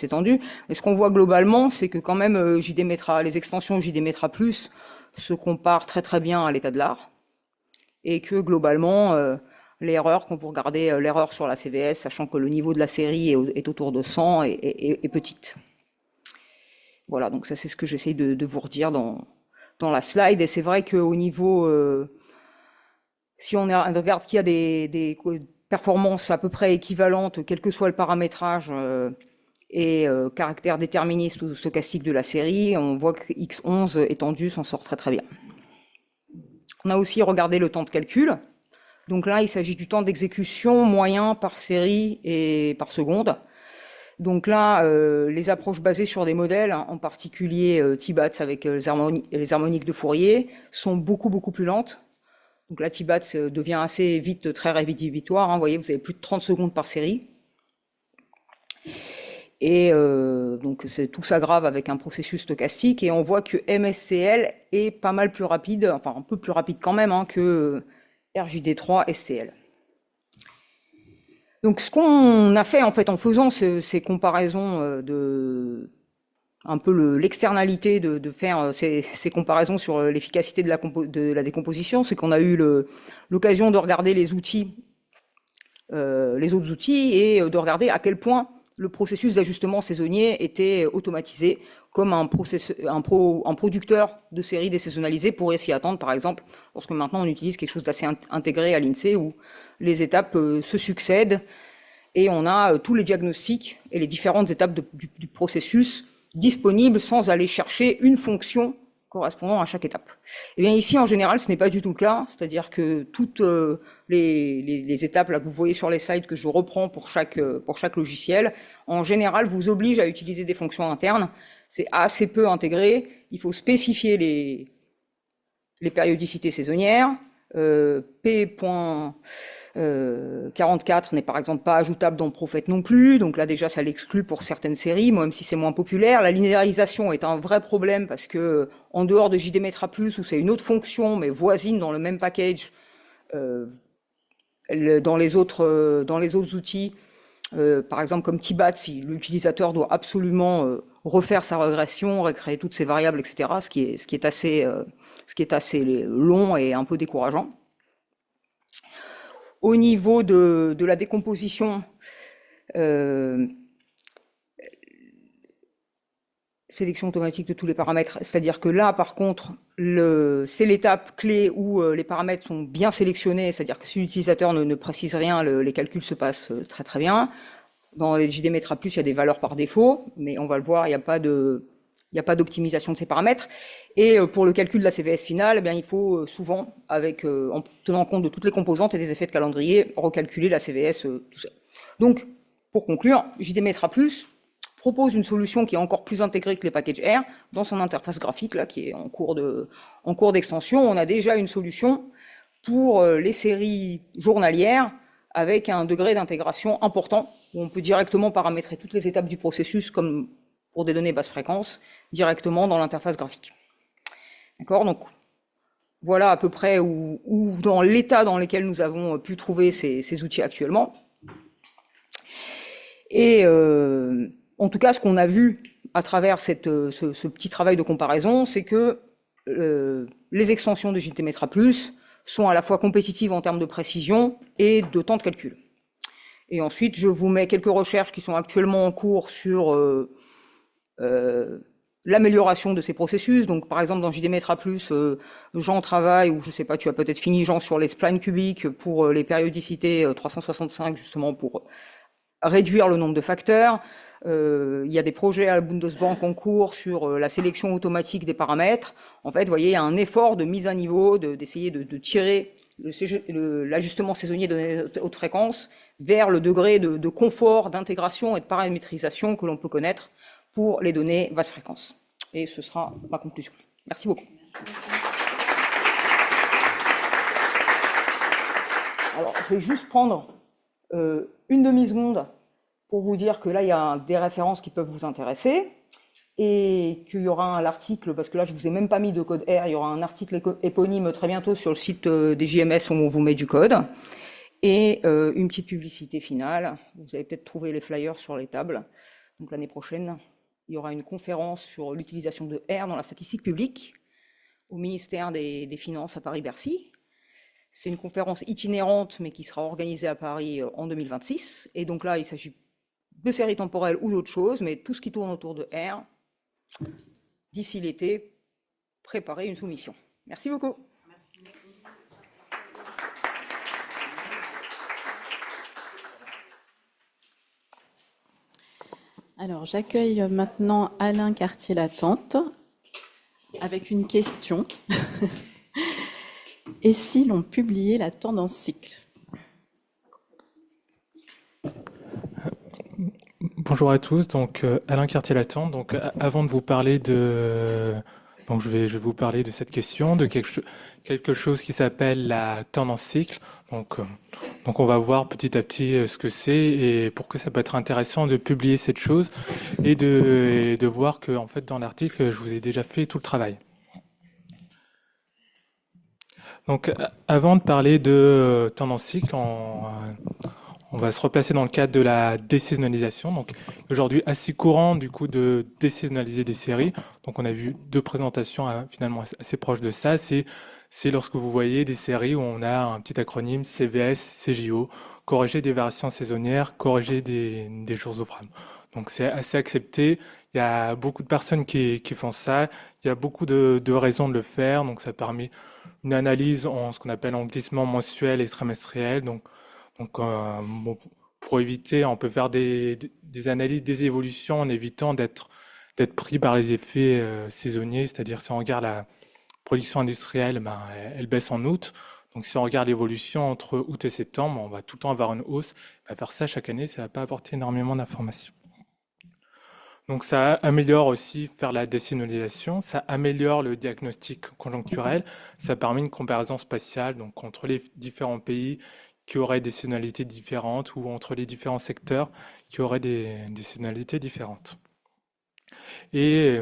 étendu. Et ce qu'on voit globalement, c'est que quand même les extensions JDMetra+ se comparent très très bien à l'état de l'art, et que globalement l'erreur, quand vous regardez l'erreur sur la CVS, sachant que le niveau de la série est autour de 100, est petite. Voilà, donc ça c'est ce que j'essaye de vous redire dans la slide. Et c'est vrai qu'au niveau, si on regarde qu'il y a des performances à peu près équivalentes, quel que soit le paramétrage et caractère déterministe ou stochastique de la série, on voit que X11 étendu s'en sort très très bien. On a aussi regardé le temps de calcul. Donc là, il s'agit du temps d'exécution moyen par série et par seconde. Donc là, les approches basées sur des modèles, en particulier TBATS avec les harmoniques de Fourier, sont beaucoup plus lentes. Donc là, TBATS devient assez vite très rédhibitoire. Vous voyez, vous avez plus de 30 secondes par série. Et donc tout s'aggrave avec un processus stochastique. Et on voit que MSTL est pas mal plus rapide, enfin un peu plus rapide quand même que RJD3 STL. Donc ce qu'on a fait en fait en faisant ces comparaisons un peu l'externalité de faire ces comparaisons sur l'efficacité de la décomposition, c'est qu'on a eu l'occasion de regarder les outils, les autres outils, et de regarder à quel point le processus d'ajustement saisonnier était automatisé comme un producteur de séries désaisonnalisées pourrait s'y attendre, par exemple, lorsque maintenant on utilise quelque chose d'assez intégré à l'INSEE où les étapes se succèdent et on a tous les diagnostics et les différentes étapes du processus disponibles sans aller chercher une fonction correspondant à chaque étape. Et bien ici, en général, ce n'est pas du tout le cas, c'est-à-dire que toutes les étapes là que vous voyez sur les slides que je reprends pour chaque logiciel, en général, vous obligent à utiliser des fonctions internes. C'est assez peu intégré. Il faut spécifier les périodicités saisonnières. P.44 n'est par exemple pas ajoutable dans Prophète non plus, donc là déjà ça l'exclut pour certaines séries, même si c'est moins populaire. La linéarisation est un vrai problème parce que en dehors de JD Metra+, où c'est une autre fonction mais voisine dans le même package, dans les autres outils, par exemple comme Tibat, si l'utilisateur doit absolument refaire sa régression, recréer toutes ses variables, etc., ce qui est assez long et un peu décourageant. Au niveau de la décomposition, sélection automatique de tous les paramètres, c'est-à-dire que là, par contre, c'est l'étape clé où les paramètres sont bien sélectionnés, c'est-à-dire que si l'utilisateur ne précise rien, les calculs se passent très très bien. Dans les JD Metra+, il y a des valeurs par défaut, mais on va le voir, il n'y a pas d'optimisation de ces paramètres. Et pour le calcul de la CVS finale, eh bien, il faut souvent, en tenant compte de toutes les composantes et des effets de calendrier, recalculer la CVS tout seul. Donc, pour conclure, JD Metra+ propose une solution qui est encore plus intégrée que les packages R dans son interface graphique, là, qui est en cours d'extension. On a déjà une solution pour les séries journalières avec un degré d'intégration important, où on peut directement paramétrer toutes les étapes du processus, comme pour des données basse fréquence, directement dans l'interface graphique. D'accord, donc voilà à peu près où dans l'état dans lequel nous avons pu trouver ces outils actuellement. Et en tout cas, ce qu'on a vu à travers ce petit travail de comparaison, c'est que les extensions de JD Metra+ sont à la fois compétitives en termes de précision et de temps de calcul. Et ensuite, je vous mets quelques recherches qui sont actuellement en cours sur l'amélioration de ces processus. Donc, par exemple, dans JD Metra+, Jean travaille, ou je sais pas, tu as peut-être fini, Jean, sur les splines cubiques pour les périodicités 365, justement, pour réduire le nombre de facteurs. Il y a des projets à la Bundesbank en cours sur la sélection automatique des paramètres. En fait, vous voyez, il y a un effort de mise à niveau, d'essayer de tirer l'ajustement saisonnier de haute fréquence vers le degré de confort, d'intégration et de paramétrisation que l'on peut connaître pour les données basse fréquence. Et ce sera ma conclusion. Merci beaucoup. Alors, je vais juste prendre une demi-seconde pour vous dire que là, il y a des références qui peuvent vous intéresser et qu'il y aura l'article, parce que là, je ne vous ai même pas mis de code R, il y aura un article éponyme très bientôt sur le site des JMS où on vous met du code et une petite publicité finale. Vous avez peut-être trouvé les flyers sur les tables. Donc l'année prochaine, il y aura une conférence sur l'utilisation de R dans la statistique publique au ministère des Finances à Paris-Bercy. C'est une conférence itinérante, mais qui sera organisée à Paris en 2026. Et donc là, il s'agit de séries temporelles ou d'autres choses, mais tout ce qui tourne autour de R, d'ici l'été, préparez une soumission. Merci beaucoup. Alors, j'accueille maintenant Alain Cartier-Latente avec une question. Et si l'on publiait la tendance cycle ? Bonjour à tous, donc Alain Cartier-Latente. Donc avant de vous parler donc je vais vous parler de cette question, de quelque chose qui s'appelle la tendance cycle. Donc on va voir petit à petit ce que c'est et pourquoi ça peut être intéressant de publier cette chose et de voir que en fait dans l'article je vous ai déjà fait tout le travail. Donc avant de parler de tendance cycle, on va se replacer dans le cadre de la désaisonnalisation. Donc aujourd'hui assez courant du coup de désaisonnaliser des séries. Donc on a vu deux présentations finalement assez proches de ça. C'est lorsque vous voyez des séries où on a un petit acronyme CVS, CJO, corriger des variations saisonnières, corriger des jours ouvrables. Donc c'est assez accepté. Il y a beaucoup de personnes qui font ça. Il y a beaucoup de raisons de le faire. Donc ça permet une analyse en ce qu'on appelle en glissement mensuel et trimestriel. Donc bon, pour éviter, on peut faire des analyses des évolutions en évitant d'être pris par les effets saisonniers, c'est-à-dire si on regarde la production industrielle, elle baisse en août. Donc si on regarde l'évolution entre août et septembre, on va tout le temps avoir une hausse. Faire ça chaque année, ça ne va pas apporter énormément d'informations. Donc ça améliore aussi faire la désaisonnalisation, ça améliore le diagnostic conjoncturel, ça permet une comparaison spatiale donc entre les différents pays qui auraient des saisonnalités différentes ou entre les différents secteurs qui auraient des saisonnalités différentes. Et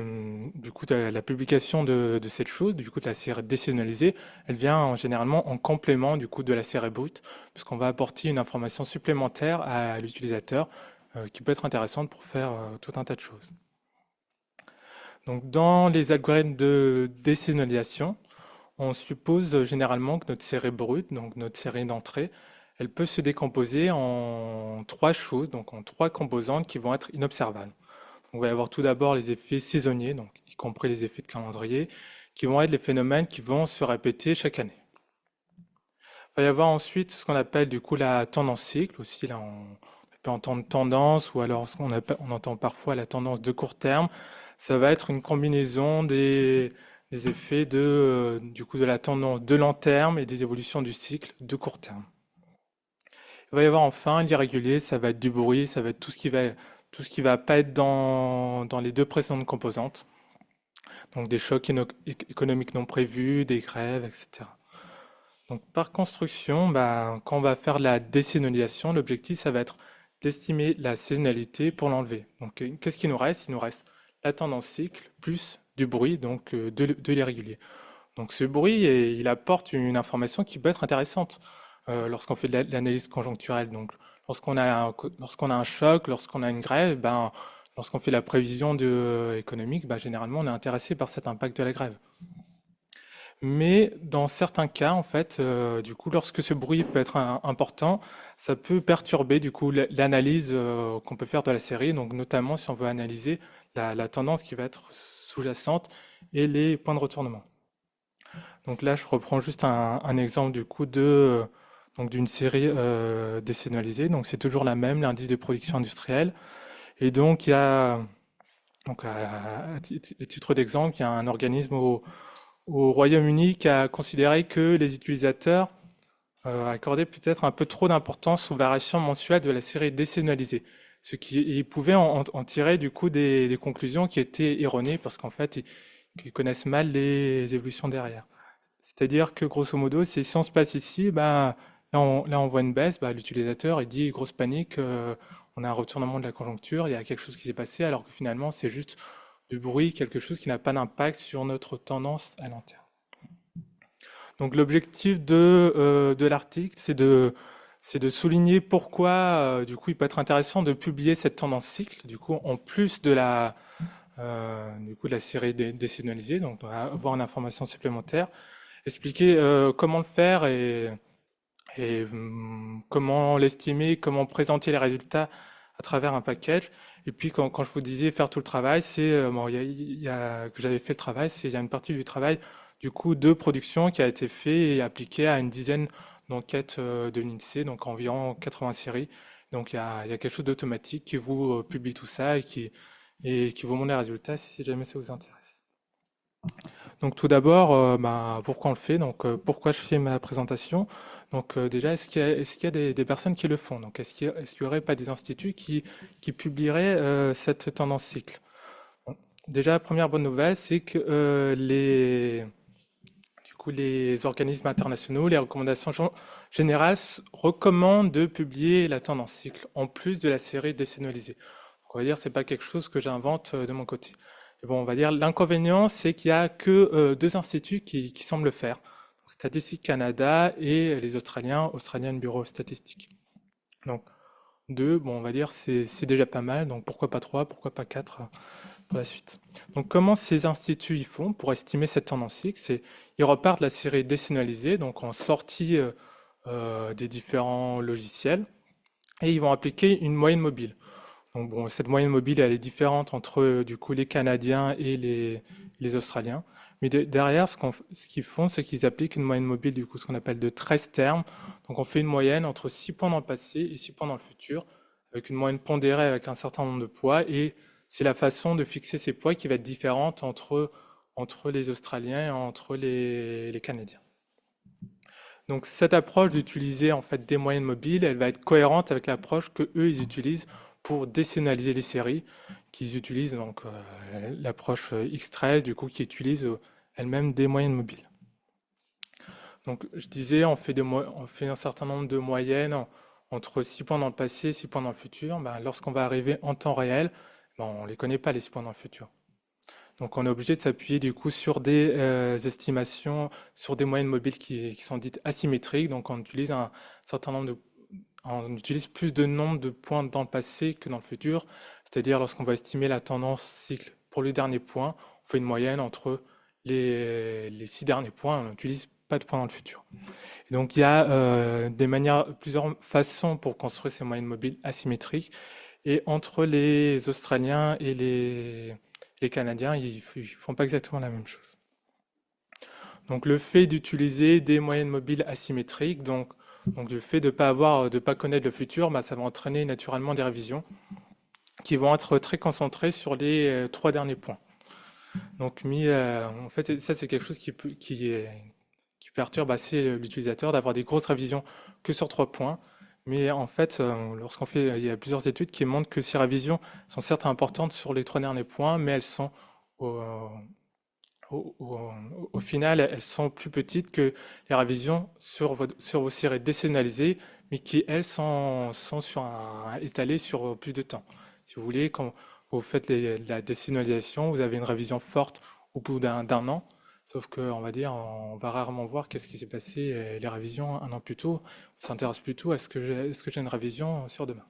du coup, la publication de cette chose, du coup, de la série désaisonnalisée, elle vient généralement en complément du coup de la série brute, puisqu'on va apporter une information supplémentaire à l'utilisateur qui peut être intéressante pour faire tout un tas de choses. Donc, dans les algorithmes de désaisonnalisation, on suppose généralement que notre série brute, donc notre série d'entrée, elle peut se décomposer en trois choses, donc en trois composantes qui vont être inobservables. On va y avoir tout d'abord les effets saisonniers, donc y compris les effets de calendrier, qui vont être les phénomènes qui vont se répéter chaque année. Il va y avoir ensuite ce qu'on appelle du coup la tendance cycle. Aussi, là, on peut entendre tendance, ou alors on entend parfois la tendance de court terme. Ça va être une combinaison des effets du coup de la tendance de long terme et des évolutions du cycle de court terme. Il va y avoir enfin l'irrégulier, ça va être du bruit, ça va être tout ce qui va pas être dans les deux précédentes composantes. Donc des chocs économiques non prévus, des grèves, etc. Donc par construction, quand on va faire la désaisonnalisation, l'objectif, ça va être d'estimer la saisonnalité pour l'enlever. Donc qu'est-ce qu'il nous reste? Il nous reste la tendance cycle plus du bruit, donc de l'irrégulier. Donc ce bruit, il apporte une information qui peut être intéressante lorsqu'on fait de l'analyse conjoncturelle. Donc lorsqu'on a un choc, lorsqu'on a une grève, lorsqu'on fait la prévision économique, généralement on est intéressé par cet impact de la grève. Mais dans certains cas, en fait, du coup, lorsque ce bruit peut être important, ça peut perturber du coup l'analyse qu'on peut faire de la série, donc notamment si on veut analyser la tendance qui va être sous-jacente et les points de retournement. Donc là, je reprends juste un exemple du coup d'une série désaisonnalisée. Donc c'est toujours la même, l'indice de production industrielle. Et donc il y a, donc à titre d'exemple, il y a un organisme au Royaume-Uni qui a considéré que les utilisateurs accordaient peut-être un peu trop d'importance aux variations mensuelles de la série désaisonnalisée. Ce qui pouvait en tirer du coup des conclusions qui étaient erronées parce qu'en fait, ils connaissent mal les évolutions derrière. C'est-à-dire que grosso modo, si on se place ici, là on voit une baisse, l'utilisateur il dit grosse panique, on a un retournement de la conjoncture, il y a quelque chose qui s'est passé, alors que finalement c'est juste du bruit, quelque chose qui n'a pas d'impact sur notre tendance à long terme. Donc l'objectif de l'article, c'est de souligner pourquoi du coup il peut être intéressant de publier cette tendance cycle, du coup en plus de la série désaisonnalisée, donc avoir une information supplémentaire, expliquer comment le faire et comment l'estimer, comment présenter les résultats à travers un package. Et puis quand je vous disais faire tout le travail, c'est que j'avais fait le travail, il y a une partie du travail du coup de production qui a été fait et appliqué à une dizaine d'enquêtes de l'INSEE, donc environ 80 séries. Donc il y a quelque chose d'automatique qui vous publie tout ça et qui vous montre les résultats si jamais ça vous intéresse. Donc tout d'abord, pourquoi on le fait? Donc pourquoi je fais ma présentation? Donc déjà, est-ce qu'il y a des personnes qui le font? Donc est-ce qu'il y aurait pas des instituts qui publieraient cette tendance cycle? Bon, déjà, la première bonne nouvelle, c'est que les organismes internationaux, les recommandations générales recommandent de publier la tendance cycle en plus de la série désaisonnalisée. Donc on va dire c'est pas quelque chose que j'invente de mon côté. Et bon, on va dire l'inconvénient, c'est qu'il y a que deux instituts qui semblent le faire. Statistique Canada et les Australian Bureau Statistique. Donc deux, bon, on va dire c'est déjà pas mal. Donc pourquoi pas trois, pourquoi pas quatre pour la suite. Donc comment ces instituts y font pour estimer cette tendance cycle? Ils repartent de la série désaisonnalisée, donc en sortie des différents logiciels, et ils vont appliquer une moyenne mobile. Donc bon, cette moyenne mobile, elle est différente entre du coup les Canadiens et les Australiens. Mais derrière, ce qu'ils font, c'est qu'ils appliquent une moyenne mobile, du coup, ce qu'on appelle de 13 termes. Donc on fait une moyenne entre 6 points dans le passé et 6 points dans le futur, avec une moyenne pondérée avec un certain nombre de poids. Et c'est la façon de fixer ces poids qui va être différente entre les Australiens et entre les Canadiens. Donc cette approche d'utiliser en fait des moyennes mobiles, elle va être cohérente avec l'approche que eux ils utilisent pour désaisonnaliser les séries, qui utilisent donc l'approche X13, du coup, qui utilise elle-même des moyennes mobiles. Donc, je disais, on fait un certain nombre de moyennes entre 6 points dans le passé, 6 points dans le futur. Ben, lorsqu'on va arriver en temps réel, ben, on ne les connaît pas, les 6 points dans le futur. Donc, on est obligé de s'appuyer du coup sur des estimations, sur des moyennes mobiles qui sont dites asymétriques. Donc, on utilise un certain nombre on utilise plus de nombre de points dans le passé que dans le futur. C'est-à-dire, lorsqu'on va estimer la tendance cycle pour le dernier point, on fait une moyenne entre les 6 derniers points. On n'utilise pas de points dans le futur. Et donc, il y a plusieurs façons pour construire ces moyennes mobiles asymétriques. Et entre les Australiens et les Canadiens, ils ne font pas exactement la même chose. Donc, le fait d'utiliser des moyennes mobiles asymétriques, donc le fait de ne pas connaître le futur, bah, ça va entraîner naturellement des révisions qui vont être très concentrées sur les 3 derniers points. Donc, en fait, ça, c'est quelque chose qui perturbe assez l'utilisateur d'avoir des grosses révisions que sur 3 points. Mais en fait, il y a plusieurs études qui montrent que ces révisions sont certes importantes sur les 3 derniers points, mais elles sont au final, elles sont plus petites que les révisions sur vos séries décennalisées, mais qui, elles, sont étalées sur plus de temps. Si vous voulez, quand vous faites la décennalisation, vous avez une révision forte au bout d'un an, sauf qu'on va dire, on va rarement voir qu'est-ce qui s'est passé les révisions un an plus tôt. On s'intéresse plutôt à est-ce que j'ai une révision sur demain.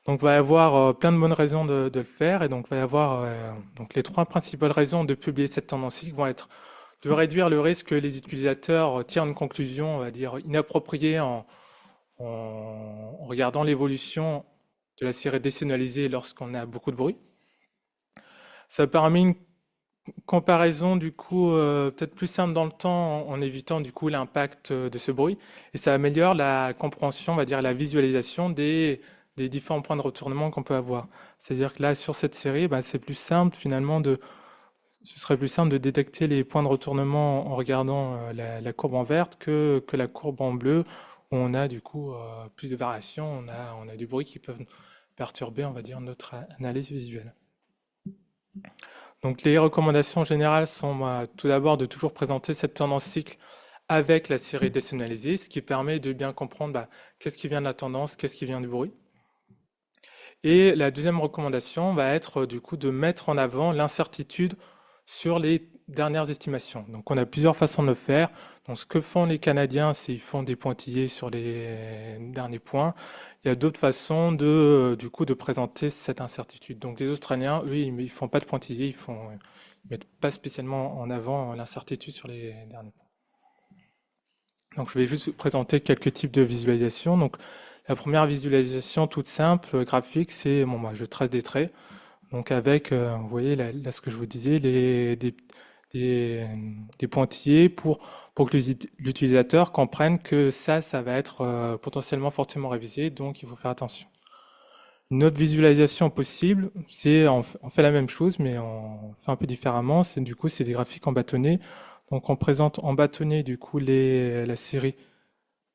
Donc, il va y avoir plein de bonnes raisons de le faire. Et donc, il va y avoir donc les 3 principales raisons de publier cette tendance cycle vont être de réduire le risque que les utilisateurs tirent une conclusion, on va dire, inappropriée en regardant l'évolution de la série décennalisée lorsqu'on a beaucoup de bruit. Ça permet une comparaison, du coup, peut-être plus simple dans le temps en évitant, du coup, l'impact de ce bruit. Et ça améliore la compréhension, on va dire, la visualisation des différents points de retournement qu'on peut avoir. C'est-à-dire que là, sur cette série, bah, c'est plus simple finalement ce serait plus simple de détecter les points de retournement en regardant la courbe en verte que la courbe en bleu, où on a du coup plus de variations, on a du bruit qui peuvent perturber, on va dire, notre analyse visuelle. Donc les recommandations générales sont tout d'abord de toujours présenter cette tendance cycle avec la série décennalisée, ce qui permet de bien comprendre qu'est-ce qui vient de la tendance, qu'est-ce qui vient du bruit. Et la deuxième recommandation va être du coup de mettre en avant l'incertitude sur les dernières estimations. Donc on a plusieurs façons de le faire. Donc ce que font les Canadiens, c'est qu'ils font des pointillés sur les derniers points. Il y a d'autres façons du coup de présenter cette incertitude. Donc les Australiens, eux, ils ne font pas de pointillés, ils mettent pas spécialement en avant l'incertitude sur les derniers points. Donc je vais juste vous présenter quelques types de visualisation. Donc la première visualisation toute simple, graphique, c'est, je trace des traits. Donc avec, vous voyez là ce que je vous disais, des pointillés pour que l'utilisateur comprenne que ça va être potentiellement fortement révisé, donc il faut faire attention. Une autre visualisation possible, c'est on fait la même chose, mais on fait un peu différemment. C'est des graphiques en bâtonnet. Donc on présente en bâtonnet du coup la série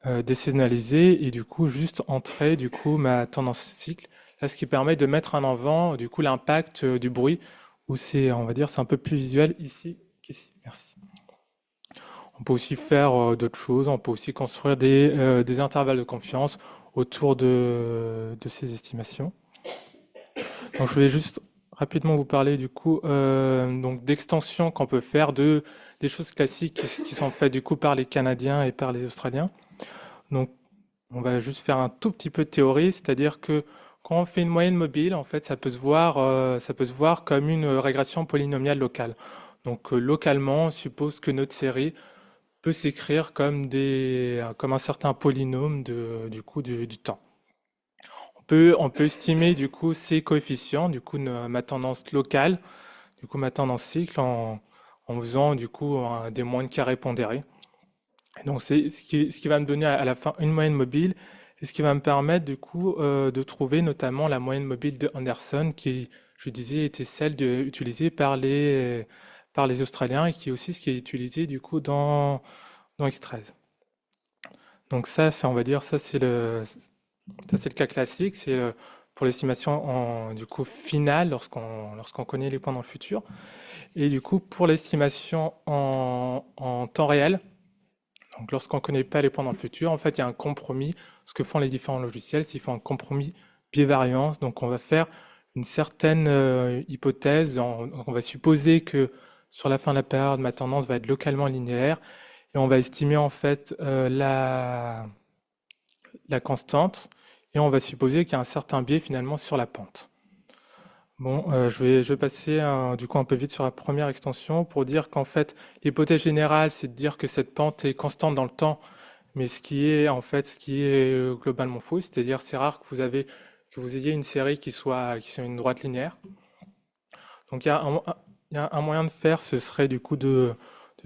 désaisonnalisée et du coup juste entrer du coup ma tendance cycle. Là, ce qui permet de mettre en avant du coup l'impact du bruit, où on va dire, c'est un peu plus visuel ici qu'ici. Merci. On peut aussi faire d'autres choses. On peut aussi construire des intervalles de confiance autour de ces estimations. Donc, je vais juste rapidement vous parler du coup donc d'extensions qu'on peut faire des choses classiques qui sont faites du coup par les Canadiens et par les Australiens. Donc, on va juste faire un tout petit peu de théorie, c'est-à-dire que quand on fait une moyenne mobile, en fait, ça peut se voir comme une régression polynomiale locale. Donc, localement, on suppose que notre série peut s'écrire comme un certain polynôme du temps. On peut estimer du coup ces coefficients, du coup ma tendance locale, du coup ma tendance cycle en faisant du coup des moyennes carrées pondérées. Et donc c'est ce qui va me donner à la fin une moyenne mobile et ce qui va me permettre du coup de trouver notamment la moyenne mobile de Anderson qui, je disais, était celle utilisée par les Australiens et qui est aussi ce qui est utilisé du coup dans X13. Donc ça, on va dire, ça c'est le cas classique, c'est pour l'estimation du coup finale lorsqu'on connaît les points dans le futur. Et du coup, pour l'estimation en temps réel, donc lorsqu'on ne connaît pas les points dans le futur, en fait, il y a un compromis. Ce que font les différents logiciels, c'est qu'ils font un compromis biais-variance. Donc, on va faire une certaine hypothèse. On va supposer que sur la fin de la période, ma tendance va être localement linéaire. Et on va estimer en fait la constante. Et on va supposer qu'il y a un certain biais finalement sur la pente. Bon, je vais passer du coup un peu vite sur la première extension pour dire qu'en fait, l'hypothèse générale, c'est de dire que cette pente est constante dans le temps, mais ce qui est globalement faux, c'est-à-dire c'est rare que vous ayez une série qui soit une droite linéaire. Donc il y a un moyen de faire, ce serait du coup de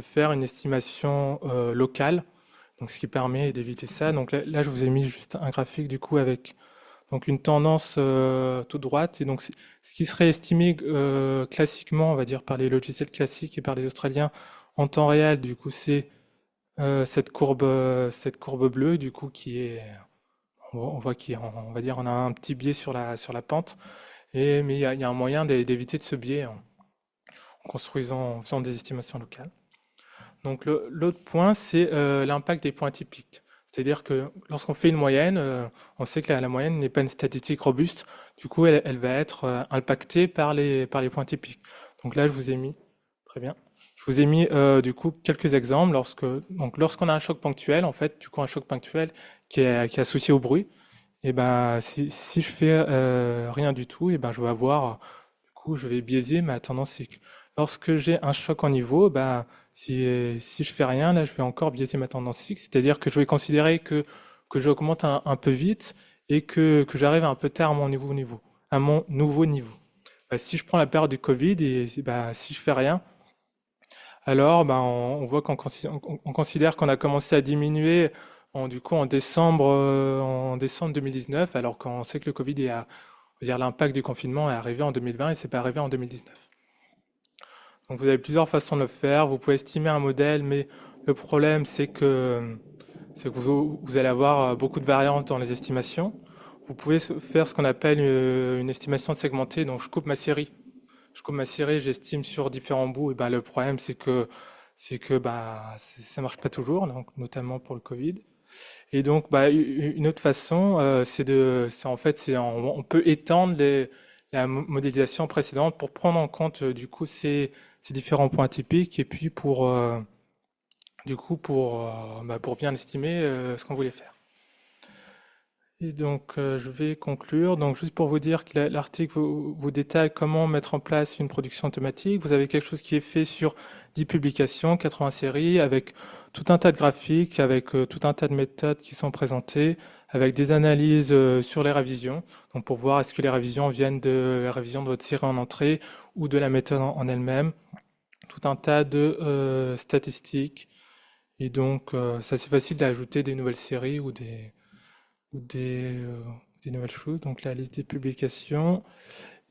faire une estimation locale, donc ce qui permet d'éviter ça. Donc là, je vous ai mis juste un graphique du coup avec donc une tendance toute droite. Et donc ce qui serait estimé classiquement, on va dire par les logiciels classiques et par les Australiens en temps réel, du coup c'est cette courbe bleue, du coup qui est, on voit on va dire on a un petit biais sur la pente, mais il y a un moyen d'éviter de ce biais en en faisant des estimations locales. Donc l'autre point, c'est l'impact des points typiques. C'est-à-dire que lorsqu'on fait une moyenne, on sait que la moyenne n'est pas une statistique robuste. Du coup, elle va être impactée par les points typiques. Donc là, je vous ai mis, très bien, je vous ai mis du coup quelques exemples. Lorsqu'on a un choc ponctuel, en fait, du coup un choc ponctuel qui est associé au bruit, et ben si je fais rien du tout, et ben je vais avoir, du coup, je vais biaiser ma tendance cycle. Lorsque j'ai un choc en niveau, ben si je fais rien, là, je vais encore biaiser ma tendance cycle, c'est-à-dire que je vais considérer que j'augmente un peu vite et que j'arrive un peu tard à mon nouveau niveau. Si je prends la période du Covid et si je fais rien, alors on voit on considère qu'on a commencé à diminuer du coup en décembre 2019, alors qu'on sait que le Covid on va dire l'impact du confinement est arrivé en 2020 et c'est pas arrivé en 2019. Donc vous avez plusieurs façons de le faire. Vous pouvez estimer un modèle, mais le problème c'est que vous allez avoir beaucoup de variance dans les estimations. Vous pouvez faire ce qu'on appelle une estimation segmentée. Donc je coupe ma série, j'estime sur différents bouts. Et ben le problème c'est que ça marche pas toujours, donc notamment pour le Covid. Et donc une autre façon, on peut étendre la modélisation précédente pour prendre en compte du coup ces différents points typiques et puis pour bien estimer ce qu'on voulait faire. Et donc je vais conclure. Donc juste pour vous dire que l'article vous détaille comment mettre en place une production automatique. Vous avez quelque chose qui est fait sur 10 publications, 80 séries, avec tout un tas de graphiques, avec tout un tas de méthodes qui sont présentées, avec des analyses sur les révisions. Donc pour voir est-ce que les révisions viennent de la révision de votre série en entrée ou de la méthode en elle-même. Tout un tas de statistiques. Et donc c'est assez facile d'ajouter des nouvelles séries ou des nouvelles choses, donc la liste des publications.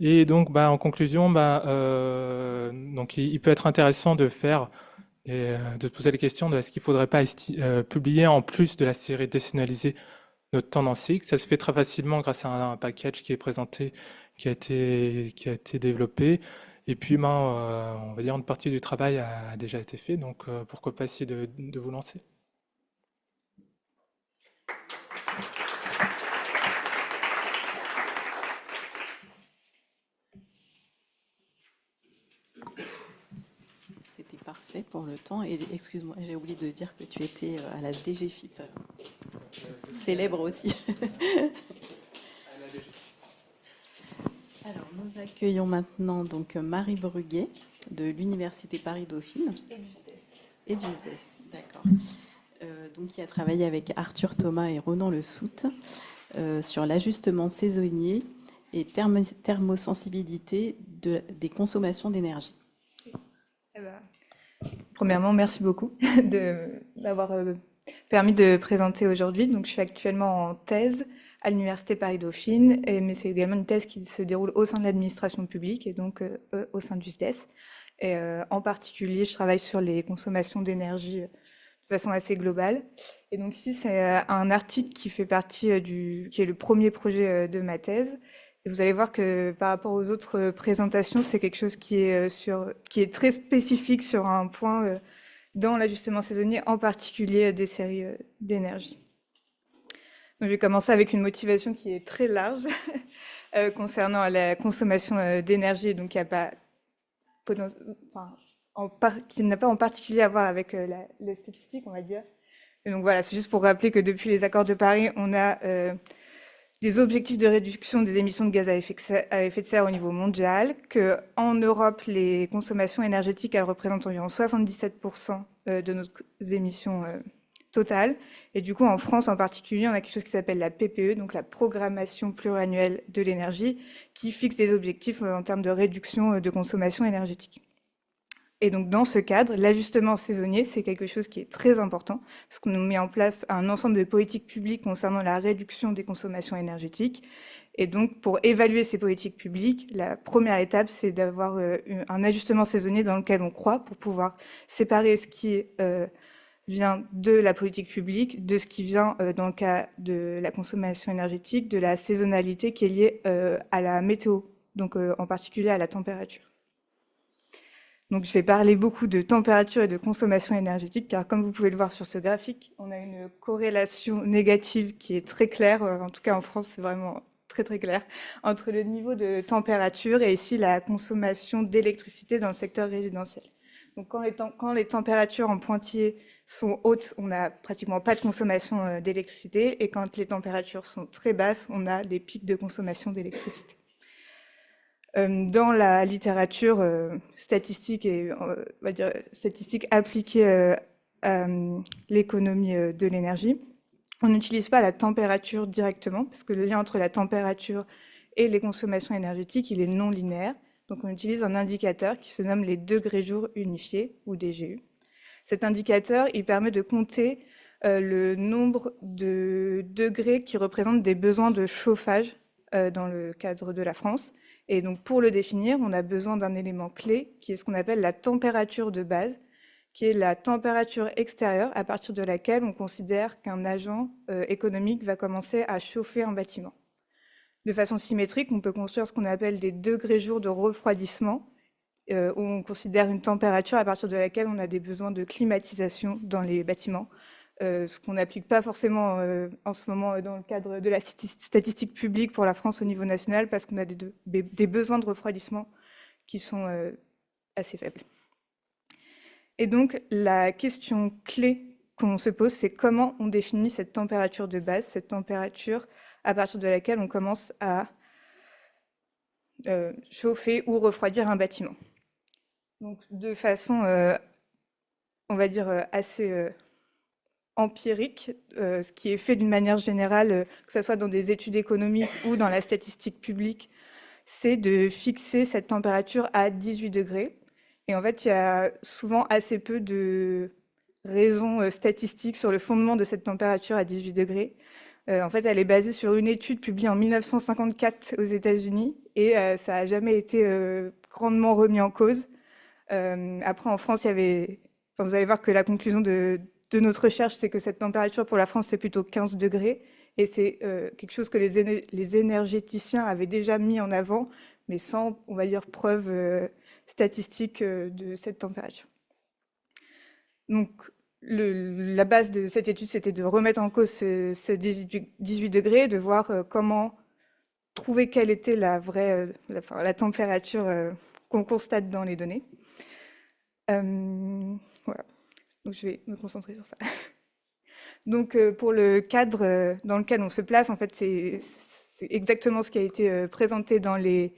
Et donc, en conclusion, donc il peut être intéressant de de poser les questions de est-ce qu'il ne faudrait pas publier en plus de la série décennalisée notre tendance cycle. Ça se fait très facilement grâce à un package qui est présenté, qui a été développé. Et puis, on va dire une partie du travail a déjà été fait, donc pourquoi pas essayer de vous lancer. C'était parfait pour le temps. Et excuse-moi, j'ai oublié de dire que tu étais à la DGFIP. Célèbre aussi. Alors, nous accueillons maintenant donc Marie Bruguet de l'Université Paris-Dauphine. Et du SDES, d'accord. Donc, qui a travaillé avec Arthur Thomas et Ronan Le Soute sur l'ajustement saisonnier et thermosensibilité des consommations d'énergie. Premièrement, merci beaucoup de m'avoir permis de présenter aujourd'hui. Donc, je suis actuellement en thèse à l'Université Paris-Dauphine, mais c'est également une thèse qui se déroule au sein de l'administration publique et donc au sein du SDES. Et en particulier, je travaille sur les consommations d'énergie de façon assez globale. Et donc ici, c'est un article qui fait partie qui est le premier projet de ma thèse. Et vous allez voir que par rapport aux autres présentations, c'est quelque chose qui est très spécifique sur un point dans l'ajustement saisonnier, en particulier des séries d'énergie. Donc, je vais commencer avec une motivation qui est très large concernant la consommation d'énergie, donc qui n'a pas en particulier à voir avec les statistiques, on va dire. Et donc voilà, c'est juste pour rappeler que depuis les accords de Paris, on a des objectifs de réduction des émissions de gaz à effet de serre au niveau mondial, qu'en Europe, les consommations énergétiques, elles représentent environ 77% de nos émissions totales. Et du coup, en France en particulier, on a quelque chose qui s'appelle la PPE, donc la programmation pluriannuelle de l'énergie, qui fixe des objectifs en termes de réduction de consommation énergétique. Et donc, dans ce cadre, l'ajustement saisonnier, c'est quelque chose qui est très important, parce qu'on met en place un ensemble de politiques publiques concernant la réduction des consommations énergétiques. Et donc, pour évaluer ces politiques publiques, la première étape, c'est d'avoir un ajustement saisonnier dans lequel on croit, pour pouvoir séparer ce qui vient de la politique publique, de ce qui vient, dans le cas de la consommation énergétique, de la saisonnalité qui est liée à la météo, donc en particulier à la température. Donc, je vais parler beaucoup de température et de consommation énergétique, car comme vous pouvez le voir sur ce graphique, on a une corrélation négative qui est très claire, en tout cas en France, c'est vraiment très très clair, entre le niveau de température et ici la consommation d'électricité dans le secteur résidentiel. Donc, quand les températures en pointillés sont hautes, on n'a pratiquement pas de consommation d'électricité, et quand les températures sont très basses, on a des pics de consommation d'électricité. Dans la littérature statistique et on va dire statistique appliquée à l'économie de l'énergie, on n'utilise pas la température directement parce que le lien entre la température et les consommations énergétiques, il est non linéaire. Donc on utilise un indicateur qui se nomme les degrés jours unifiés ou DGU. Cet indicateur, il permet de compter le nombre de degrés qui représentent des besoins de chauffage dans le cadre de la France. Et donc, pour le définir, on a besoin d'un élément clé qui est ce qu'on appelle la température de base, qui est la température extérieure à partir de laquelle on considère qu'un agent économique va commencer à chauffer un bâtiment. De façon symétrique, on peut construire ce qu'on appelle des degrés jours de refroidissement, où on considère une température à partir de laquelle on a des besoins de climatisation dans les bâtiments. Ce qu'on n'applique pas forcément en ce moment dans le cadre de la statistique publique pour la France au niveau national, parce qu'on a des besoins de refroidissement qui sont assez faibles. Et donc, la question clé qu'on se pose, c'est comment on définit cette température de base, cette température à partir de laquelle on commence à chauffer ou refroidir un bâtiment. Donc, de façon, on va dire, assez empirique, ce qui est fait d'une manière générale, que ce soit dans des études économiques ou dans la statistique publique, c'est de fixer cette température à 18 degrés. Et en fait, il y a souvent assez peu de raisons statistiques sur le fondement de cette température à 18 degrés. En fait, elle est basée sur une étude publiée en 1954 aux États-Unis et ça n'a jamais été grandement remis en cause. Après, en France, il y avait... Enfin, vous allez voir que la conclusion de notre recherche, c'est que cette température pour la France, c'est plutôt 15 degrés. Et c'est quelque chose que les énergéticiens avaient déjà mis en avant, mais sans, on va dire, preuve statistique de cette température. Donc, la base de cette étude, c'était de remettre en cause ce 18 degrés, de voir comment trouver quelle était la vraie la température qu'on constate dans les données. Voilà. Donc, je vais me concentrer sur ça. Donc, pour le cadre dans lequel on se place, en fait, c'est exactement ce qui a été présenté dans les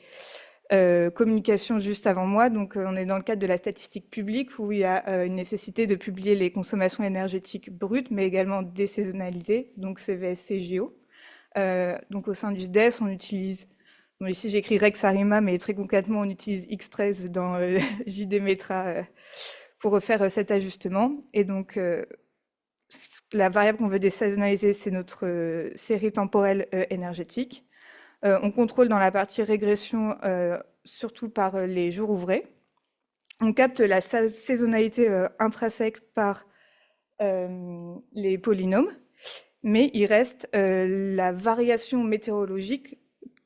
communications juste avant moi. Donc, on est dans le cadre de la statistique publique où il y a une nécessité de publier les consommations énergétiques brutes, mais également désaisonnalisées, donc CVS, CGO. Donc, au sein du SDES, on utilise... Bon, ici, j'écris Rex Arima, mais très concrètement, on utilise X13 dans JD Metra pour refaire cet ajustement. Et donc, la variable qu'on veut désaisonnaliser, c'est notre série temporelle énergétique. On contrôle dans la partie régression, surtout par les jours ouvrés. On capte la saisonnalité intrinsèque par les polynômes, mais il reste la variation météorologique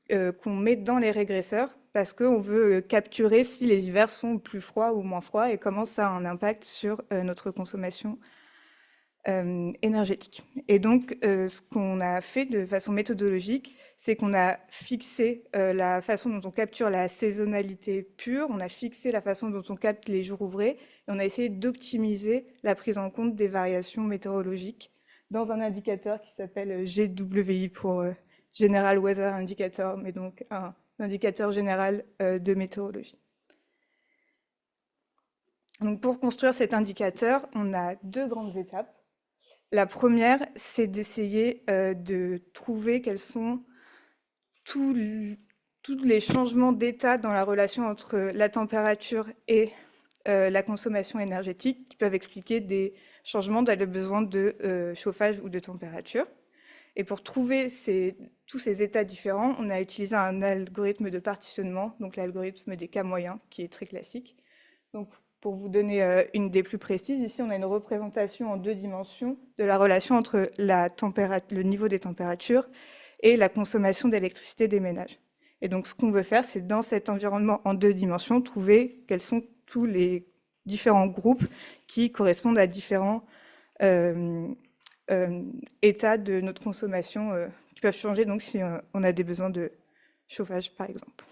qu'on met dans les régresseurs parce qu'on veut capturer si les hivers sont plus froids ou moins froids et comment ça a un impact sur notre consommation énergétique. Et donc, ce qu'on a fait de façon méthodologique, c'est qu'on a fixé la façon dont on capture la saisonnalité pure, on a fixé la façon dont on capte les jours ouvrés, et on a essayé d'optimiser la prise en compte des variations météorologiques dans un indicateur qui s'appelle GWI pour General Weather Indicator, mais donc un indicateur général de météorologie. Donc pour construire cet indicateur, on a 2 grandes étapes. La première, c'est d'essayer de trouver quels sont tous les changements d'état dans la relation entre la température et la consommation énergétique qui peuvent expliquer des changements dans le besoin de chauffage ou de température. Et pour trouver tous ces états différents, on a utilisé un algorithme de partitionnement, donc l'algorithme des cas moyens, qui est très classique. Donc, pour vous donner une des plus précises, ici on a une représentation en 2 dimensions de la relation entre le niveau des températures et la consommation d'électricité des ménages. Et donc ce qu'on veut faire, c'est dans cet environnement en 2 dimensions, trouver quels sont tous les différents groupes qui correspondent à différents états de notre consommation qui peuvent changer donc si on a des besoins de chauffage par exemple.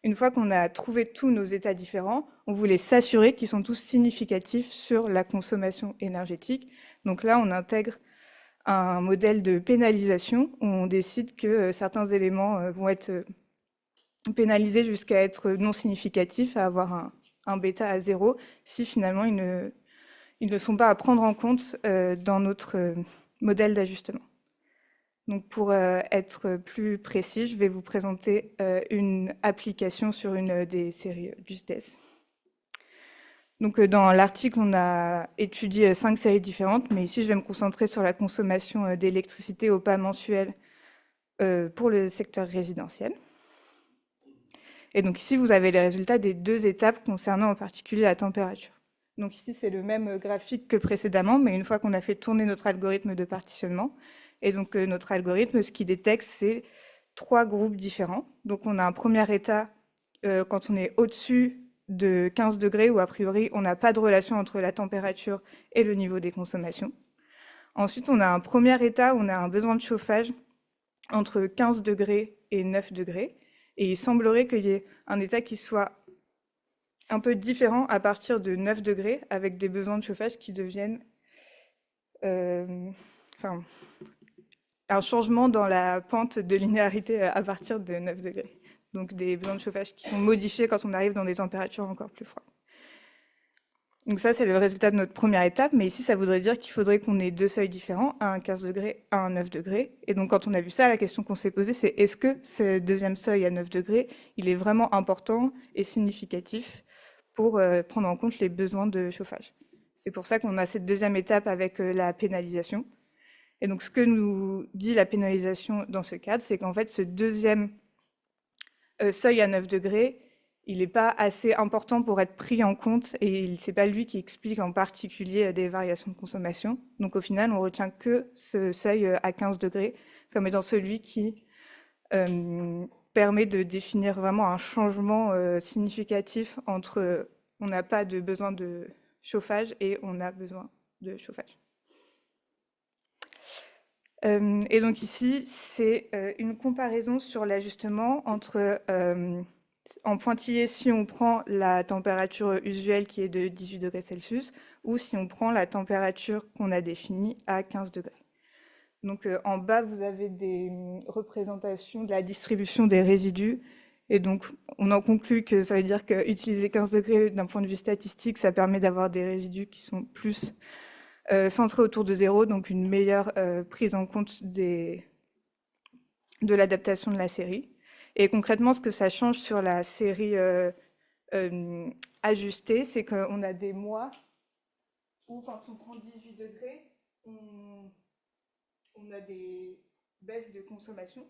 Une fois qu'on a trouvé tous nos états différents, on voulait s'assurer qu'ils sont tous significatifs sur la consommation énergétique. Donc là, on intègre un modèle de pénalisation où on décide que certains éléments vont être pénalisés jusqu'à être non significatifs, à avoir un bêta à 0, si finalement ils ne sont pas à prendre en compte dans notre modèle d'ajustement. Donc pour être plus précis, je vais vous présenter une application sur une des séries du SDES. Donc dans l'article, on a étudié 5 séries différentes, mais ici je vais me concentrer sur la consommation d'électricité au pas mensuel pour le secteur résidentiel. Et donc ici, vous avez les résultats des 2 étapes concernant en particulier la température. Donc ici, c'est le même graphique que précédemment, mais une fois qu'on a fait tourner notre algorithme de partitionnement. Et donc notre algorithme, ce qu'il détecte, c'est 3 groupes différents. Donc on a un premier état quand on est au-dessus de 15 degrés, où a priori on n'a pas de relation entre la température et le niveau des consommations. Ensuite, on a un premier état où on a un besoin de chauffage entre 15 degrés et 9 degrés. Et il semblerait qu'il y ait un état qui soit un peu différent à partir de 9 degrés, avec des besoins de chauffage qui deviennent un changement dans la pente de linéarité à partir de 9 degrés. Donc des besoins de chauffage qui sont modifiés quand on arrive dans des températures encore plus froides. Donc ça, c'est le résultat de notre première étape, mais ici, ça voudrait dire qu'il faudrait qu'on ait 2 seuils différents, un à 15 degrés, un à 9 degrés. Et donc quand on a vu ça, la question qu'on s'est posée, c'est est-ce que ce deuxième seuil à 9 degrés, il est vraiment important et significatif pour prendre en compte les besoins de chauffage. C'est pour ça qu'on a cette deuxième étape avec la pénalisation. Et donc, ce que nous dit la pénalisation dans ce cadre, c'est qu'en fait, ce deuxième seuil à 9 degrés, il n'est pas assez important pour être pris en compte et ce n'est pas lui qui explique en particulier des variations de consommation. Donc, au final, on retient que ce seuil à 15 degrés comme étant celui qui permet de définir vraiment un changement significatif entre on n'a pas de besoin de chauffage et on a besoin de chauffage. Et donc ici, c'est une comparaison sur l'ajustement entre, en pointillé, si on prend la température usuelle qui est de 18 degrés Celsius, ou si on prend la température qu'on a définie à 15 degrés. Donc en bas, vous avez des représentations de la distribution des résidus. Et donc, on en conclut que ça veut dire qu'utiliser 15 degrés d'un point de vue statistique, ça permet d'avoir des résidus qui sont plus centrés autour de 0, donc une meilleure prise en compte de l'adaptation de la série. Et concrètement, ce que ça change sur la série ajustée, c'est qu'on a des mois où, quand on prend 18 degrés, on a des baisses de consommation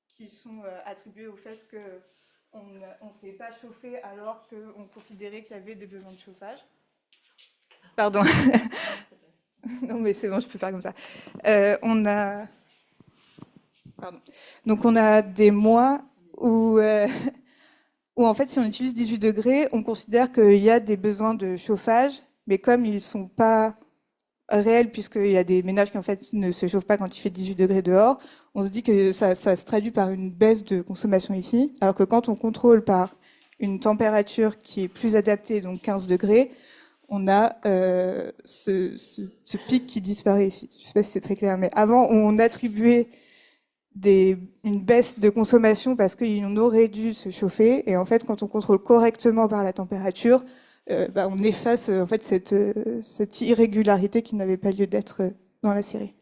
qui sont attribuées au fait qu'on ne s'est pas chauffé alors qu'on considérait qu'il y avait des besoins de chauffage. Pardon. Non, mais c'est bon, je peux faire comme ça. On a Pardon. Donc on a des mois où, où en fait si on utilise 18 degrés, on considère qu'il y a des besoins de chauffage, mais comme ils ne sont pas réels, puisqu'il y a des ménages qui en fait ne se chauffent pas quand il fait 18 degrés dehors, on se dit que ça se traduit par une baisse de consommation ici, alors que quand on contrôle par une température qui est plus adaptée, donc 15 degrés, on a ce pic qui disparaît ici. Je ne sais pas si c'est très clair, mais avant, on attribuait une baisse de consommation parce qu'on aurait dû se chauffer. Et en fait, quand on contrôle correctement par la température, on efface en fait cette irrégularité qui n'avait pas lieu d'être dans la série.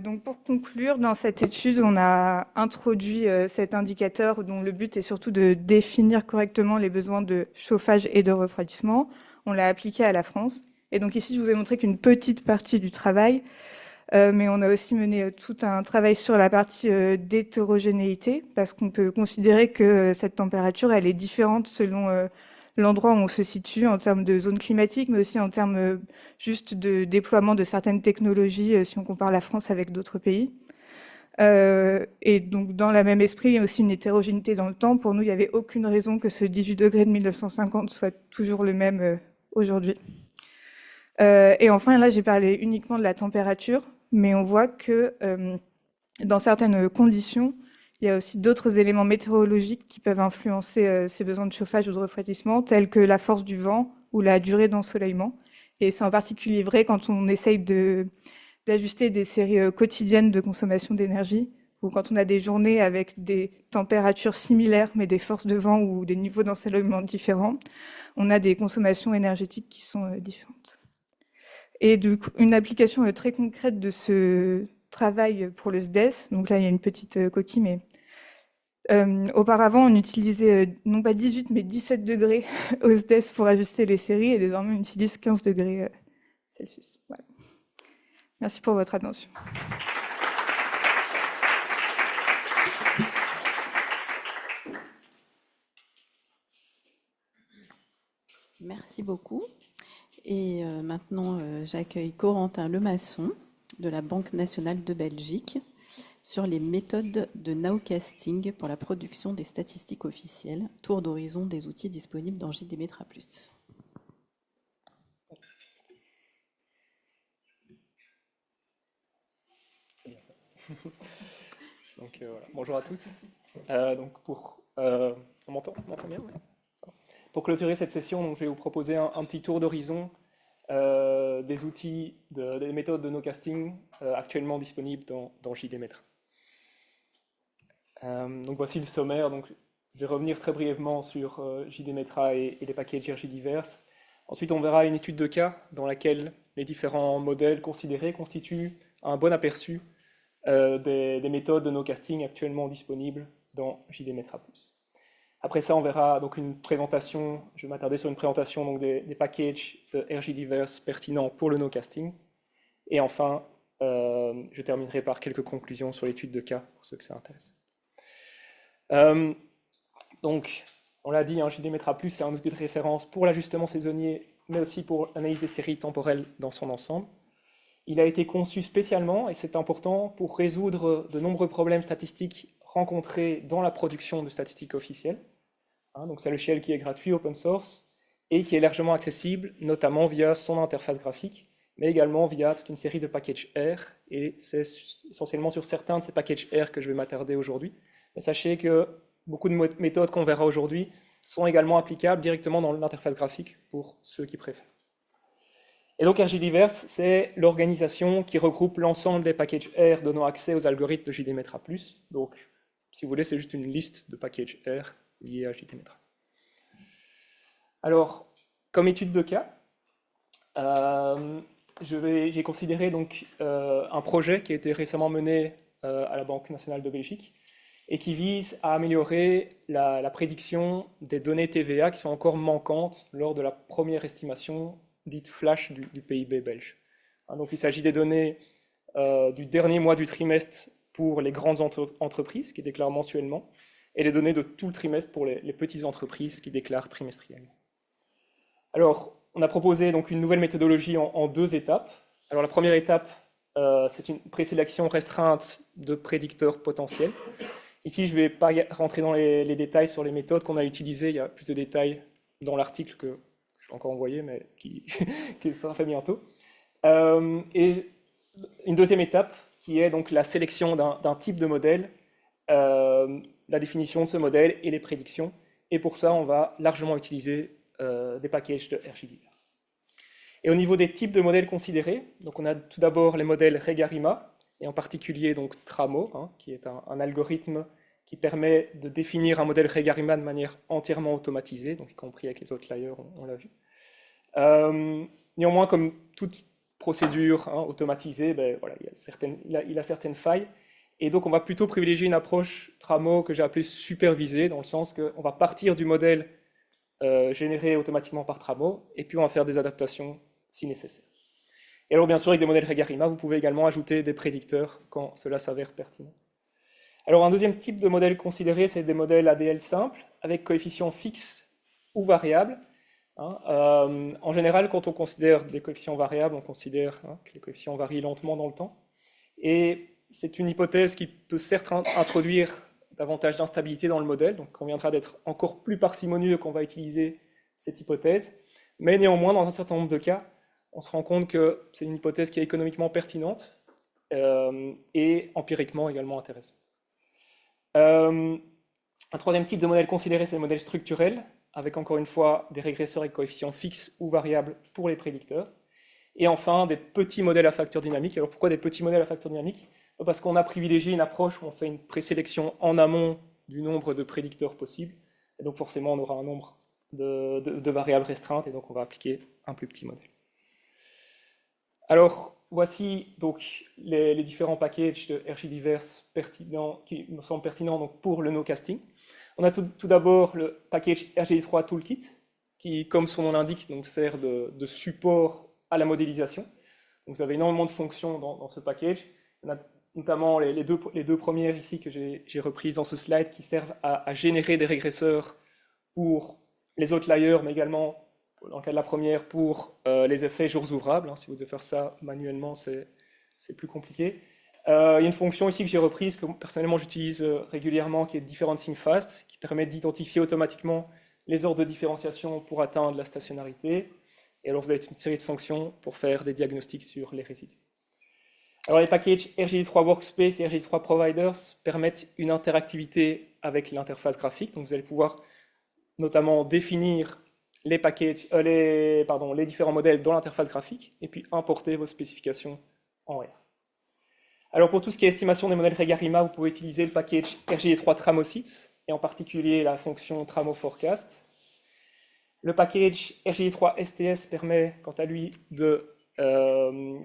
Donc pour conclure, dans cette étude, on a introduit cet indicateur dont le but est surtout de définir correctement les besoins de chauffage et de refroidissement. On l'a appliqué à la France. Et donc ici, je vous ai montré qu'une petite partie du travail, mais on a aussi mené tout un travail sur la partie d'hétérogénéité, parce qu'on peut considérer que cette température, elle est différente selon l'endroit où on se situe en termes de zone climatique, mais aussi en termes juste de déploiement de certaines technologies, si on compare la France avec d'autres pays. Et donc, dans le même esprit, il y a aussi une hétérogénéité dans le temps. Pour nous, il n'y avait aucune raison que ce 18 degrés de 1950 soit toujours le même aujourd'hui. Et enfin, là, j'ai parlé uniquement de la température, mais on voit que dans certaines conditions, il y a aussi d'autres éléments météorologiques qui peuvent influencer ces besoins de chauffage ou de refroidissement, tels que la force du vent ou la durée d'ensoleillement. Et c'est en particulier vrai quand on essaye d'ajuster des séries quotidiennes de consommation d'énergie, ou quand on a des journées avec des températures similaires, mais des forces de vent ou des niveaux d'ensoleillement différents, on a des consommations énergétiques qui sont différentes. Et du coup, une application très concrète de ce travail pour le SDES, donc là il y a une petite coquille, mais auparavant on utilisait non pas 18 mais 17 degrés au SDES pour ajuster les séries, et désormais on utilise 15 degrés Celsius. Voilà. Merci pour votre attention. Merci beaucoup. Et maintenant, j'accueille Corentin Lemasson de la Banque nationale de Belgique sur les méthodes de nowcasting pour la production des statistiques officielles, tour d'horizon des outils disponibles dans JDMetra+. Donc, voilà. Bonjour à tous. Donc on m'entend bien, ouais. Pour clôturer cette session, donc, je vais vous proposer un petit tour d'horizon des outils, des méthodes de nowcasting actuellement disponibles dans JDMetra. Donc voici le sommaire. Donc, je vais revenir très brièvement sur JDMetra et les packages RGDiverse. Ensuite, on verra une étude de cas dans laquelle les différents modèles considérés constituent un bon aperçu des méthodes de nowcasting actuellement disponibles dans JDMetra+. Après ça, on verra donc une présentation, je vais m'attarder sur une présentation donc des packages de RGDiverse pertinents pour le nowcasting. Et enfin, je terminerai par quelques conclusions sur l'étude de cas pour ceux que ça intéresse. Donc, on l'a dit, JDMetra+, c'est un outil de référence pour l'ajustement saisonnier, mais aussi pour l'analyse des séries temporelles dans son ensemble. Il a été conçu spécialement, et c'est important, pour résoudre de nombreux problèmes statistiques rencontrés dans la production de statistiques officielles. Donc c'est le logiciel qui est gratuit, open source, et qui est largement accessible, notamment via son interface graphique, mais également via toute une série de packages R, et c'est essentiellement sur certains de ces packages R que je vais m'attarder aujourd'hui. Mais sachez que beaucoup de méthodes qu'on verra aujourd'hui sont également applicables directement dans l'interface graphique pour ceux qui préfèrent. Et donc RGDiverse, c'est l'organisation qui regroupe l'ensemble des packages R donnant accès aux algorithmes de JDMetra+. Donc, si vous voulez, c'est juste une liste de packages R liés à JDMetra. Alors, comme étude de cas, j'ai considéré donc, un projet qui a été récemment mené à la Banque nationale de Belgique et qui vise à améliorer la prédiction des données TVA qui sont encore manquantes lors de la première estimation dite flash du PIB belge. Donc il s'agit des données du dernier mois du trimestre pour les grandes entreprises qui déclarent mensuellement, et les données de tout le trimestre pour les petites entreprises qui déclarent trimestriellement. Alors, on a proposé donc une nouvelle méthodologie en 2 étapes. Alors la première étape, c'est une présélection restreinte de prédicteurs potentiels. Ici, je ne vais pas rentrer dans les détails sur les méthodes qu'on a utilisées. Il y a plus de détails dans l'article que je vais encore envoyer, mais qui sera fait bientôt. Et une deuxième étape, qui est donc la sélection d'un type de modèle, la définition de ce modèle et les prédictions. Et pour ça, on va largement utiliser des packages de RGDivers. Et au niveau des types de modèles considérés, donc on a tout d'abord les modèles Regarima, et en particulier donc Tramo, qui est un algorithme qui permet de définir un modèle Regarima de manière entièrement automatisée, donc y compris avec les outliers, on l'a vu. Néanmoins, comme toute procédure automatisée, voilà, il a certaines failles, et donc on va plutôt privilégier une approche Tramo que j'ai appelée supervisée, dans le sens qu'on va partir du modèle généré automatiquement par Tramo, et puis on va faire des adaptations si nécessaire. Et alors bien sûr, avec des modèles Regarima, vous pouvez également ajouter des prédicteurs quand cela s'avère pertinent. Alors un deuxième type de modèle considéré, c'est des modèles ADL simples, avec coefficients fixes ou variables. En général, quand on considère des coefficients variables, on considère que les coefficients varient lentement dans le temps. Et c'est une hypothèse qui peut certes introduire davantage d'instabilité dans le modèle, donc il conviendra d'être encore plus parcimonieux quand on va utiliser cette hypothèse. Mais néanmoins, dans un certain nombre de cas, on se rend compte que c'est une hypothèse qui est économiquement pertinente et empiriquement également intéressante. Un troisième type de modèle considéré, c'est le modèle structurel, avec encore une fois des régresseurs avec coefficients fixes ou variables pour les prédicteurs. Et enfin, des petits modèles à facteurs dynamiques. Alors pourquoi des petits modèles à facteurs dynamiques? Parce qu'on a privilégié une approche où on fait une présélection en amont du nombre de prédicteurs possibles. Et donc forcément, on aura un nombre de variables restreintes, et donc on va appliquer un plus petit modèle. Alors, voici donc les différents packages de RGDivers qui me semblent pertinents donc, pour le no-casting. On a tout d'abord le package RGD3 Toolkit, qui, comme son nom l'indique, sert de support à la modélisation. Donc, vous avez énormément de fonctions dans ce package. On a notamment les deux premières ici que j'ai reprises dans ce slide, qui servent à générer des régresseurs pour les outliers, mais également, dans le cas de la première, pour les effets jours ouvrables. Si vous devez faire ça manuellement, c'est plus compliqué. Il y a une fonction ici que j'ai reprise, que personnellement j'utilise régulièrement, qui est Differencing Fast, qui permet d'identifier automatiquement les ordres de différenciation pour atteindre la stationnarité. Et alors vous avez une série de fonctions pour faire des diagnostics sur les résidus. Alors les packages RGD3 Workspace et RGD3 Providers permettent une interactivité avec l'interface graphique. Donc vous allez pouvoir notamment définir les différents modèles dans l'interface graphique et puis importer vos spécifications en R. Alors pour tout ce qui est estimation des modèles Regarima, vous pouvez utiliser le package RGD3 Tramosits et en particulier la fonction Tramo Forecast. Le package RGD3 STS permet quant à lui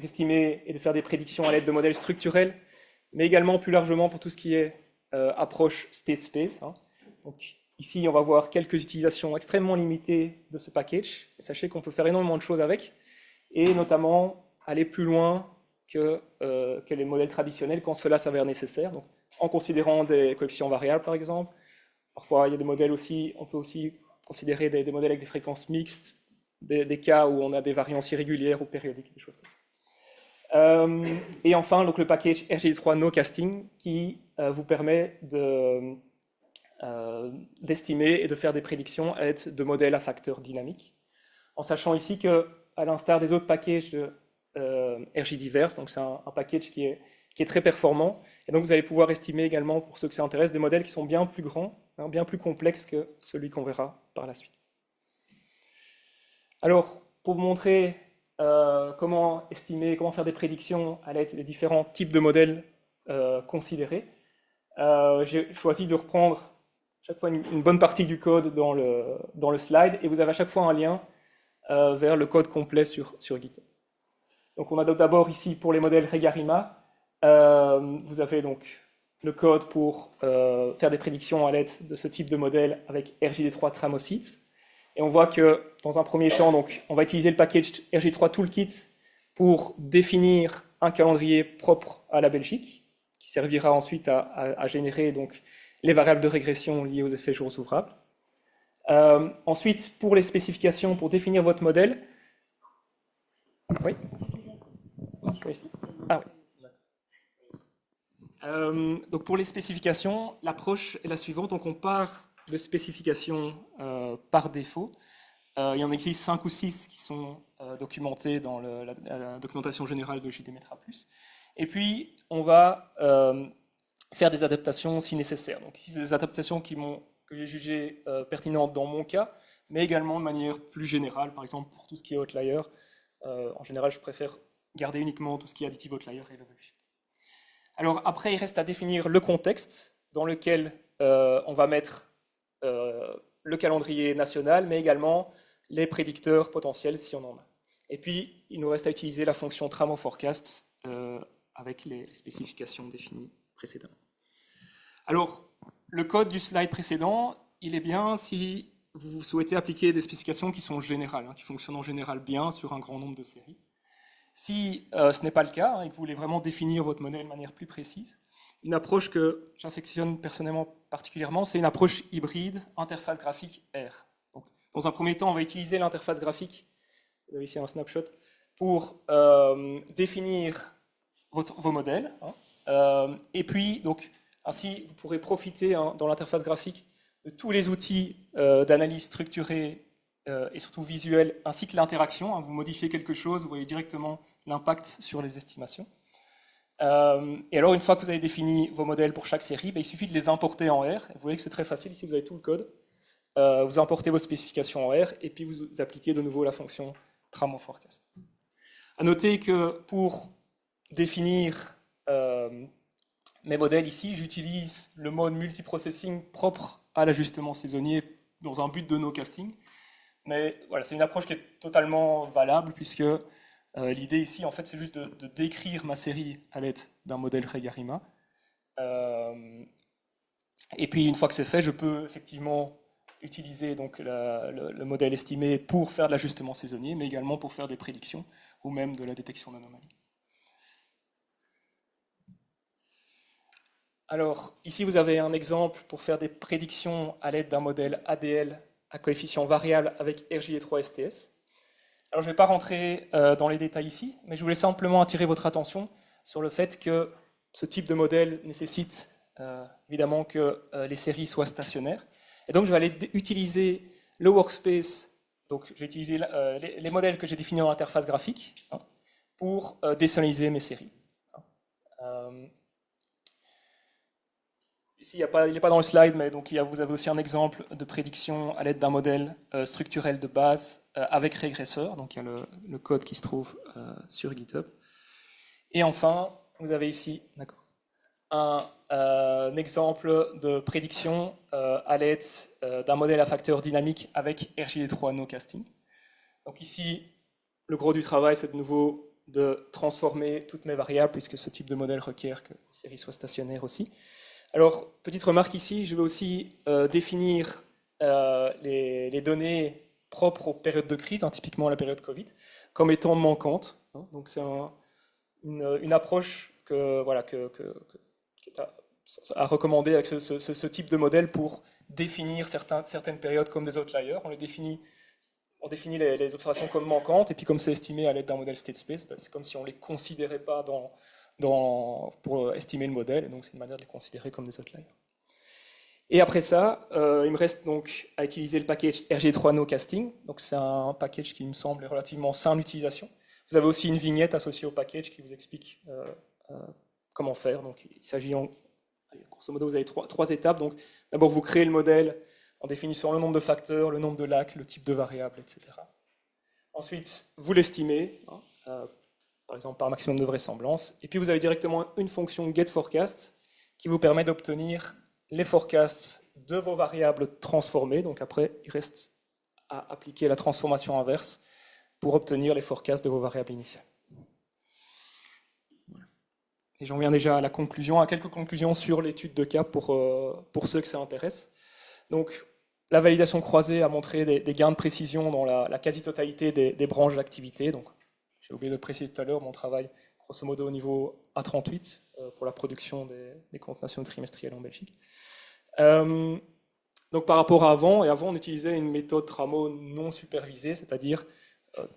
d'estimer et de faire des prédictions à l'aide de modèles structurels, mais également plus largement pour tout ce qui est approche state space. Donc, ici, on va voir quelques utilisations extrêmement limitées de ce package. Sachez qu'on peut faire énormément de choses avec, et notamment aller plus loin que les modèles traditionnels quand cela s'avère nécessaire. Donc, en considérant des coefficients variables, par exemple. Parfois, il y a des modèles aussi, on peut aussi considérer des modèles avec des fréquences mixtes, des cas où on a des variances irrégulières ou périodiques, des choses comme ça. Et enfin, donc, le package RGD3 No Casting qui vous permet d'estimer et de faire des prédictions à l'aide de modèles à facteurs dynamiques, en sachant ici que, à l'instar des autres packages de RGDivers, donc c'est un package qui est très performant, et donc vous allez pouvoir estimer également, pour ceux que ça intéresse, des modèles qui sont bien plus grands, bien plus complexes que celui qu'on verra par la suite. Alors, pour vous montrer comment estimer, comment faire des prédictions à l'aide des différents types de modèles considérés, j'ai choisi de reprendre chaque fois une bonne partie du code dans le slide, et vous avez à chaque fois un lien vers le code complet sur GitHub. Donc on a d'abord ici pour les modèles Regarima, vous avez donc le code pour faire des prédictions à l'aide de ce type de modèle avec RGD3 Tramosits. Et on voit que dans un premier temps, donc, on va utiliser le package RG3 Toolkit pour définir un calendrier propre à la Belgique, qui servira ensuite à générer donc, les variables de régression liées aux effets jours ouvrables. Ensuite, pour les spécifications, pour définir votre modèle, Oui. Ah oui. Donc pour les spécifications, l'approche est la suivante. Donc on part de spécifications par défaut. Il y en existe 5 ou 6 qui sont documentés dans la documentation générale de JDMetra+. Et puis on va faire des adaptations si nécessaire. Donc ici, c'est des adaptations que j'ai jugées pertinentes dans mon cas, mais également de manière plus générale, par exemple pour tout ce qui est outlier. En général, je préfère garder uniquement tout ce qui est additive outlier et level shift. Alors après, il reste à définir le contexte dans lequel on va mettre le calendrier national, mais également les prédicteurs potentiels si on en a. Et puis, il nous reste à utiliser la fonction Tramo Forecast avec les spécifications définies précédemment. Alors, le code du slide précédent, il est bien si vous souhaitez appliquer des spécifications qui sont générales, qui fonctionnent en général bien sur un grand nombre de séries. Si ce n'est pas le cas et que vous voulez vraiment définir votre modèle de manière plus précise, une approche que j'affectionne personnellement particulièrement, c'est une approche hybride interface graphique R. Donc, dans un premier temps, on va utiliser l'interface graphique, vous avez ici un snapshot, pour définir vos modèles. Et puis, donc, ainsi, vous pourrez profiter dans l'interface graphique de tous les outils d'analyse structurée et surtout visuelle, ainsi que l'interaction. Vous modifiez quelque chose, vous voyez directement l'impact sur les estimations. Et alors, une fois que vous avez défini vos modèles pour chaque série, il suffit de les importer en R. Vous voyez que c'est très facile, ici vous avez tout le code. Vous importez vos spécifications en R, et puis vous appliquez de nouveau la fonction Tramo Forecast. À noter que pour définir mes modèles ici, j'utilise le mode multiprocessing propre à l'ajustement saisonnier dans un but de no casting. Mais voilà, c'est une approche qui est totalement valable puisque l'idée ici, en fait, c'est juste de décrire ma série à l'aide d'un modèle Regarima. Et puis, une fois que c'est fait, je peux effectivement utiliser donc, le modèle estimé pour faire de l'ajustement saisonnier, mais également pour faire des prédictions ou même de la détection d'anomalies. Alors, ici, vous avez un exemple pour faire des prédictions à l'aide d'un modèle ADL à coefficient variable avec RJD3 STS. Alors, je ne vais pas rentrer dans les détails ici, mais je voulais simplement attirer votre attention sur le fait que ce type de modèle nécessite évidemment que les séries soient stationnaires. Et donc, je vais aller utiliser le workspace. Donc, je vais utiliser les modèles que j'ai définis dans l'interface graphique pour désynchronaliser mes séries. Ici, il n'est pas dans le slide, mais donc, vous avez aussi un exemple de prédiction à l'aide d'un modèle structurel de base avec régresseur. Donc, il y a le code qui se trouve sur GitHub. Et enfin, vous avez ici un exemple de prédiction à l'aide d'un modèle à facteur dynamique avec RJD3 no casting. Donc ici, le gros du travail, c'est de nouveau de transformer toutes mes variables, puisque ce type de modèle requiert que les séries soient stationnaires aussi. Alors, petite remarque ici, je vais aussi définir les données propres aux périodes de crise, typiquement la période Covid, comme étant manquantes. Donc c'est une approche à recommander avec ce type de modèle pour définir certaines périodes comme des outliers. On définit les observations comme manquantes, et puis comme c'est estimé à l'aide d'un modèle state space, c'est comme si on ne les considérait pas pour estimer le modèle, et donc c'est une manière de les considérer comme des outliers. Et après ça, il me reste donc à utiliser le package RG3 No Casting. Donc c'est un package qui me semble relativement simple d'utilisation. Vous avez aussi une vignette associée au package qui vous explique comment faire. Donc il s'agit grosso modo, vous avez trois étapes. Donc d'abord vous créez le modèle en définissant le nombre de facteurs, le nombre de lacs, le type de variable, etc. Ensuite, vous l'estimez, par exemple par maximum de vraisemblance. Et puis vous avez directement une fonction getForecast qui vous permet d'obtenir les forecasts de vos variables transformées. Donc après, il reste à appliquer la transformation inverse pour obtenir les forecasts de vos variables initiales. Et j'en viens déjà à la conclusion, à quelques conclusions sur l'étude de cas pour ceux que ça intéresse. Donc, la validation croisée a montré des gains de précision dans la quasi-totalité des branches d'activité. Donc, j'ai oublié de le préciser tout à l'heure, mon travail, grosso modo, au niveau A38 pour la production des comptes nationaux trimestriels en Belgique. Donc, par rapport à avant, on utilisait une méthode Tramo non supervisée, c'est-à-dire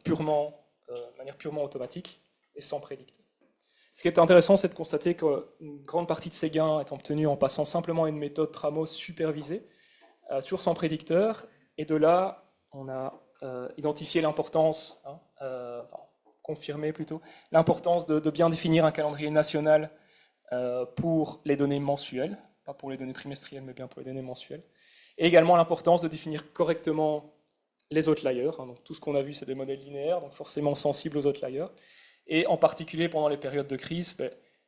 purement manière purement automatique et sans prédicteur. Ce qui est intéressant, c'est de constater qu'une grande partie de ces gains est obtenue en passant simplement à une méthode Tramo supervisée, toujours sans prédicteur, et de là, on a identifié l'importance, confirmé plutôt, l'importance de bien définir un calendrier national pour les données mensuelles, pas pour les données trimestrielles, mais bien pour les données mensuelles, et également l'importance de définir correctement les outliers. Donc tout ce qu'on a vu, c'est des modèles linéaires, donc forcément sensibles aux outliers. Et en particulier pendant les périodes de crise,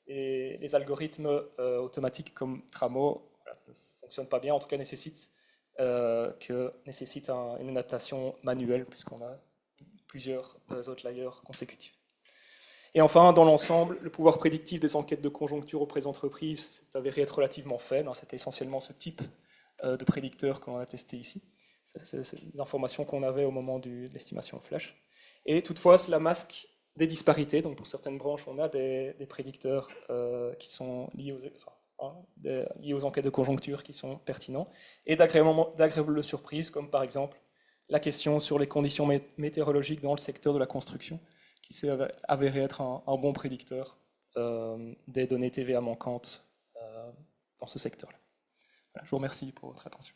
les algorithmes automatiques comme Tramo ne fonctionnent pas bien, en tout cas nécessitent une adaptation manuelle, puisqu'on a plusieurs outliers consécutifs. Et enfin, dans l'ensemble, le pouvoir prédictif des enquêtes de conjoncture auprès des entreprises s'est avéré être relativement faible. C'était essentiellement ce type de prédicteur qu'on a testé ici. C'est les informations qu'on avait au moment de l'estimation flash. Et toutefois, cela masque des disparités. Donc pour certaines branches, on a des prédicteurs qui sont liés aux enquêtes de conjoncture qui sont pertinents, et d'agréables surprises, comme par exemple la question sur les conditions météorologiques dans le secteur de la construction, qui s'est avéré être un bon prédicteur des données TVA manquantes dans ce secteur-là. Voilà, je vous remercie pour votre attention.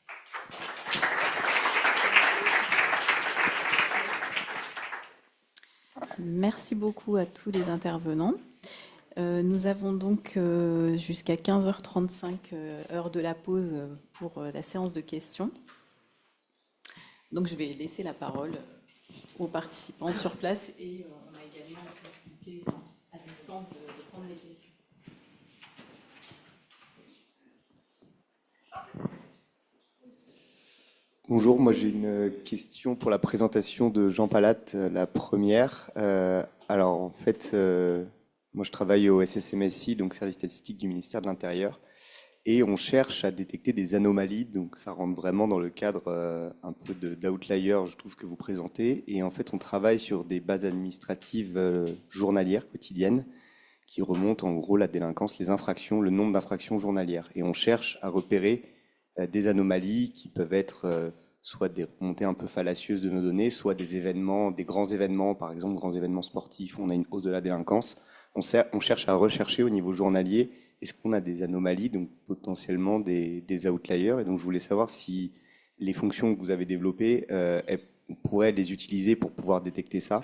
Merci beaucoup à tous les intervenants. Nous avons donc jusqu'à 15h35, heure de la pause, pour la séance de questions. Donc je vais laisser la parole aux participants sur place, et on a également la possibilité à distance de prendre les questions. Bonjour, moi j'ai une question pour la présentation de Jean Palatte, la première. Alors en fait, moi je travaille au SSMSI, donc service statistique du ministère de l'Intérieur, et on cherche à détecter des anomalies, donc ça rentre vraiment dans le cadre un peu d'outlier, je trouve, que vous présentez. Et en fait, on travaille sur des bases administratives journalières, quotidiennes, qui remontent en gros la délinquance, les infractions, le nombre d'infractions journalières. Et on cherche à repérer des anomalies qui peuvent être soit des remontées un peu fallacieuses de nos données, soit des événements, des grands événements, par exemple grands événements sportifs où on a une hausse de la délinquance. On cherche à rechercher au niveau journalier, est-ce qu'on a des anomalies, donc potentiellement des outliers. Et donc je voulais savoir si les fonctions que vous avez développées, on pourrait les utiliser pour pouvoir détecter ça.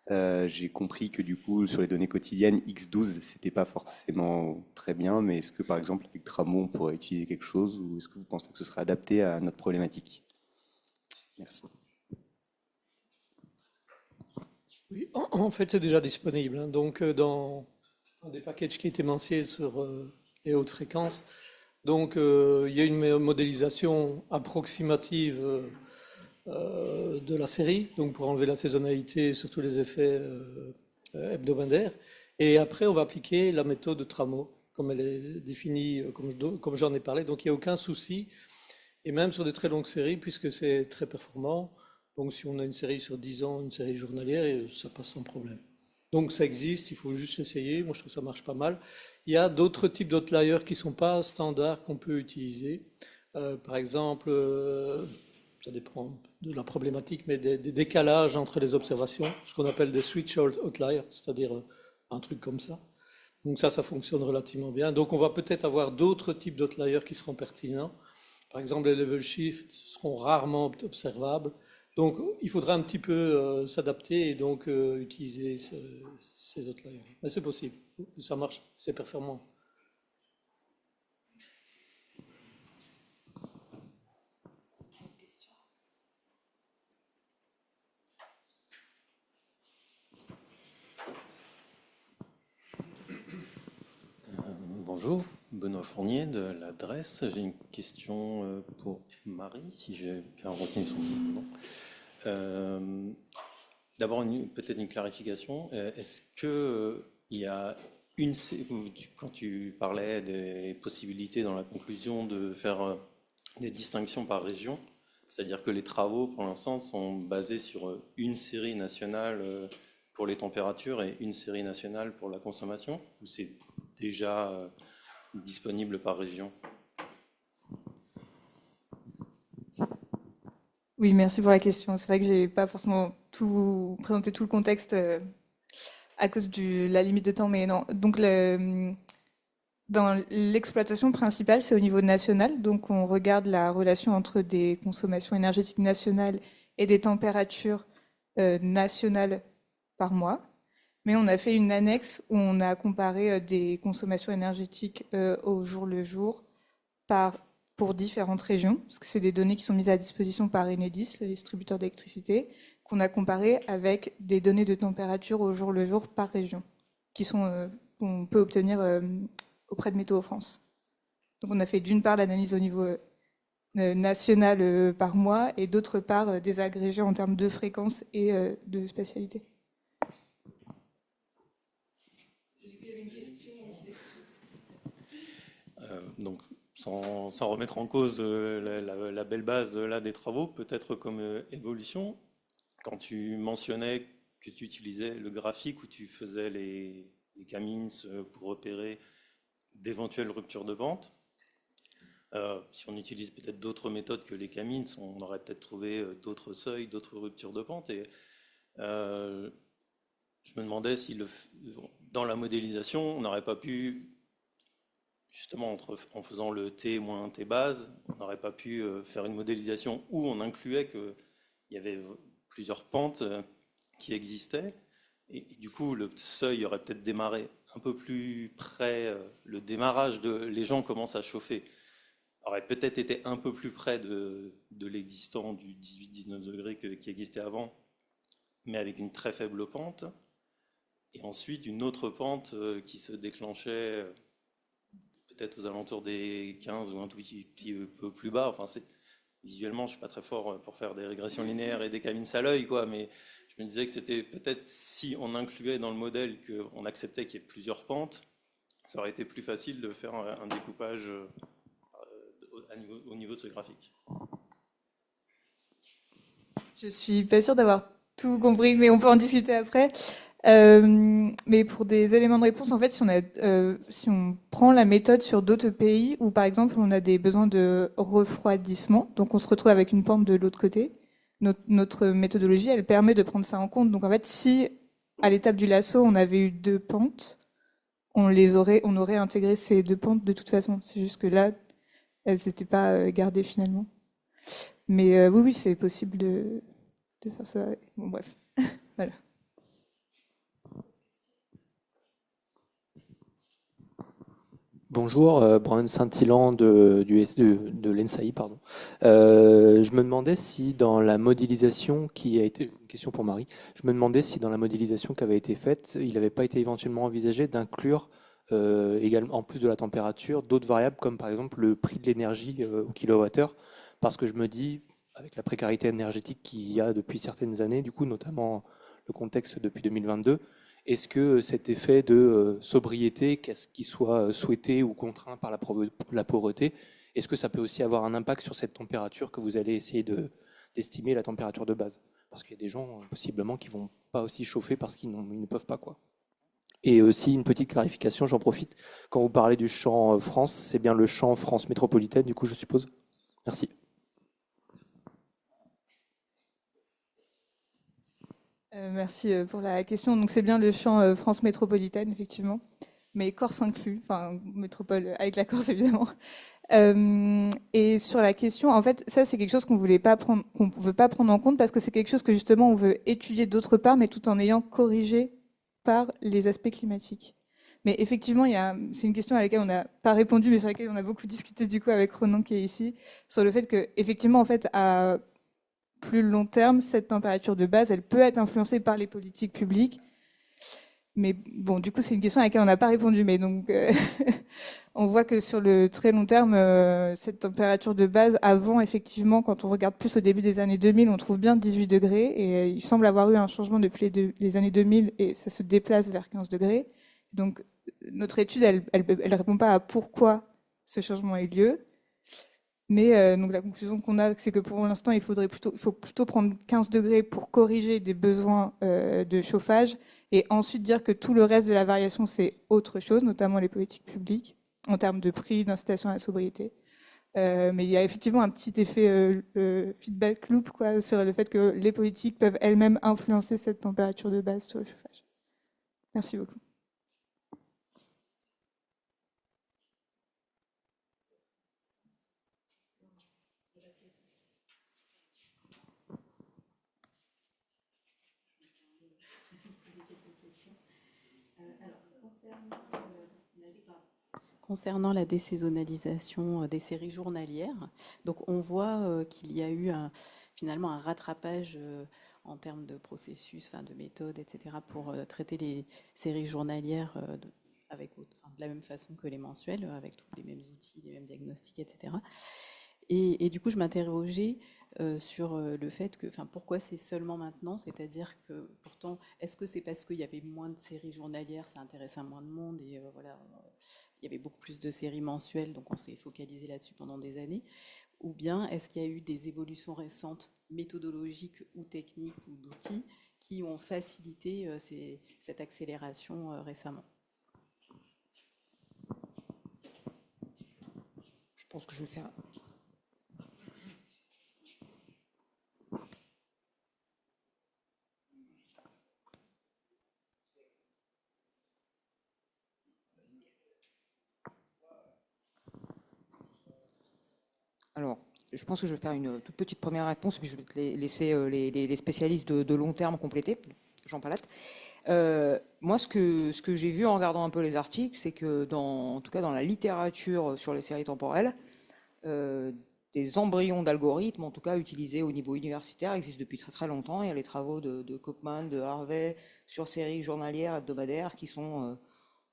J'ai compris que du coup, sur les données quotidiennes, X12, c'était pas forcément très bien, mais est-ce que par exemple avec Tramo, on pourrait utiliser quelque chose, ou est-ce que vous pensez que ce serait adapté à notre problématique? Merci. Oui, en fait, c'est déjà disponible. Donc, dans des packages qui étaient mentionné sur les hautes fréquences, donc il y a une modélisation approximative de la série, donc pour enlever la saisonnalité sur tous les effets hebdomadaires. Et après, on va appliquer la méthode de Tramo, comme elle est définie, comme j'en ai parlé. Donc il n'y a aucun souci, et même sur des très longues séries, puisque c'est très performant. Donc si on a une série sur 10 ans, une série journalière, ça passe sans problème. Donc ça existe, il faut juste essayer. Moi, je trouve que ça marche pas mal. Il y a d'autres types d'outliers qui ne sont pas standards qu'on peut utiliser. Par exemple, ça dépend de la problématique, mais des décalages entre les observations, ce qu'on appelle des switch outliers, c'est-à-dire un truc comme ça. Donc ça fonctionne relativement bien. Donc on va peut-être avoir d'autres types d'outliers qui seront pertinents. Par exemple, les level shifts seront rarement observables. Donc, il faudra un petit peu s'adapter et donc utiliser ces outliers. Mais c'est possible, ça marche, c'est performant. Bonjour, Benoît Fournier de l'adresse. J'ai une question pour Marie, si j'ai bien retenu son nom. D'abord, peut-être une clarification. Est-ce qu'il y a quand tu parlais des possibilités dans la conclusion de faire des distinctions par région, c'est-à-dire que les travaux, pour l'instant, sont basés sur une série nationale pour les températures et une série nationale pour la consommation, ou c'est déjà disponible par région? Oui, merci pour la question. C'est vrai que j'ai pas forcément présenté tout le contexte à cause de la limite de temps, mais non. Donc, dans l'exploitation principale, c'est au niveau national. Donc, on regarde la relation entre des consommations énergétiques nationales et des températures nationales par mois. Mais on a fait une annexe où on a comparé des consommations énergétiques au jour le jour pour différentes régions, parce que c'est des données qui sont mises à disposition par Enedis, le distributeur d'électricité, qu'on a comparé avec des données de température au jour le jour par région, qu'on peut obtenir auprès de Météo France. Donc on a fait d'une part l'analyse au niveau national par mois et d'autre part des agrégés en termes de fréquence et de spatialité. Donc, sans remettre en cause la belle base là des travaux, peut-être comme évolution, quand tu mentionnais que tu utilisais le graphique où tu faisais les Camins pour repérer d'éventuelles ruptures de pente, si on utilise peut-être d'autres méthodes que les Camins, on aurait peut-être trouvé d'autres seuils, d'autres ruptures de pente. Et je me demandais si dans la modélisation, on n'aurait pas pu, justement en faisant le T moins T base, on n'aurait pas pu faire une modélisation où on incluait qu'il y avait plusieurs pentes qui existaient. Et du coup, le seuil aurait peut-être démarré un peu plus près, le démarrage les gens commencent à chauffer, aurait peut-être été un peu plus près de l'existant du 18-19 degrés qui existait avant, mais avec une très faible pente. Et ensuite, une autre pente qui se déclenchait peut-être aux alentours des 15 ou un tout petit peu plus bas. Enfin, visuellement, je ne suis pas très fort pour faire des régressions linéaires et des Camins à l'œil, quoi, mais je me disais que c'était peut-être si on incluait dans le modèle qu'on acceptait qu'il y ait plusieurs pentes, ça aurait été plus facile de faire un découpage au niveau de ce graphique. Je suis pas sûre d'avoir tout compris, mais on peut en discuter après. Mais pour des éléments de réponse, en fait, si on prend la méthode sur d'autres pays où, par exemple, on a des besoins de refroidissement, donc on se retrouve avec une pente de l'autre côté, notre méthodologie, elle permet de prendre ça en compte. Donc, en fait, si à l'étape du lasso, on avait eu 2 pentes, on aurait intégré ces 2 pentes de toute façon. C'est juste que là, elles n'étaient pas gardées finalement. Mais oui, c'est possible de faire ça. Bon, bref, voilà. Bonjour, Brian Saint-Hilan de l'ENSAI, pardon. Je me demandais si dans la modélisation qui a été, une question pour Marie, je me demandais si dans la modélisation qui avait été faite, il n'avait pas été éventuellement envisagé d'inclure également, en plus de la température, d'autres variables comme par exemple le prix de l'énergie au kilowattheure, parce que je me dis, avec la précarité énergétique qu'il y a depuis certaines années, du coup notamment le contexte depuis 2022, est-ce que cet effet de sobriété, qu'il soit souhaité ou contraint par la pauvreté, est-ce que ça peut aussi avoir un impact sur cette température que vous allez essayer d'estimer la température de base? Parce qu'il y a des gens possiblement qui ne vont pas aussi chauffer parce qu'ils ne peuvent pas, quoi. Et aussi une petite clarification, j'en profite, quand vous parlez du champ France, c'est bien le champ France métropolitaine, du coup je suppose? Merci. Merci pour la question. Donc c'est bien le champ France métropolitaine, effectivement, mais Corse inclus, enfin métropole avec la Corse évidemment. Et sur la question, en fait, ça c'est quelque chose qu'on veut pas prendre en compte parce que c'est quelque chose que justement on veut étudier d'autre part, mais tout en ayant corrigé par les aspects climatiques. Mais effectivement, c'est une question à laquelle on n'a pas répondu, mais sur laquelle on a beaucoup discuté du coup avec Ronan qui est ici, sur le fait que effectivement, en fait, à plus long terme, cette température de base, elle peut être influencée par les politiques publiques. Mais bon, du coup, c'est une question à laquelle on n'a pas répondu. Mais donc, on voit que sur le très long terme, cette température de base, avant, effectivement, quand on regarde plus au début des années 2000, on trouve bien 18 degrés. Et il semble avoir eu un changement depuis les années 2000 et ça se déplace vers 15 degrés. Donc, notre étude, elle répond pas à pourquoi ce changement a eu lieu. Mais donc la conclusion qu'on a, c'est que pour l'instant, il faut plutôt prendre 15 degrés pour corriger des besoins de chauffage et ensuite dire que tout le reste de la variation, c'est autre chose, notamment les politiques publiques, en termes de prix, d'incitation à la sobriété. Mais il y a effectivement un petit effet feedback loop quoi, sur le fait que les politiques peuvent elles-mêmes influencer cette température de base sur le chauffage. Merci beaucoup. Concernant la désaisonnalisation des séries journalières, donc on voit qu'il y a eu finalement un rattrapage en termes de processus, enfin de méthode, etc., pour traiter les séries journalières de la même façon que les mensuelles, avec tous les mêmes outils, les mêmes diagnostics, etc. Et du coup, je m'interrogeais sur le fait que, enfin, pourquoi c'est seulement maintenant? C'est-à-dire que, pourtant, est-ce que c'est parce qu'il y avait moins de séries journalières, ça intéressait moins de monde et voilà, il y avait beaucoup plus de séries mensuelles, donc on s'est focalisé là-dessus pendant des années? Ou bien est-ce qu'il y a eu des évolutions récentes, méthodologiques ou techniques ou d'outils, qui ont facilité cette accélération récemment? Je pense que je vais faire. Alors, je pense que je vais faire une toute petite première réponse, puis je vais te laisser les spécialistes de long terme compléter. Jean Palatte. Moi, ce que j'ai vu en regardant un peu les articles, c'est que en tout cas dans la littérature sur les séries temporelles, des embryons d'algorithmes, en tout cas utilisés au niveau universitaire, existent depuis très très longtemps. Il y a les travaux de Kopman, de Harvey sur séries journalières, hebdomadaires, qui sont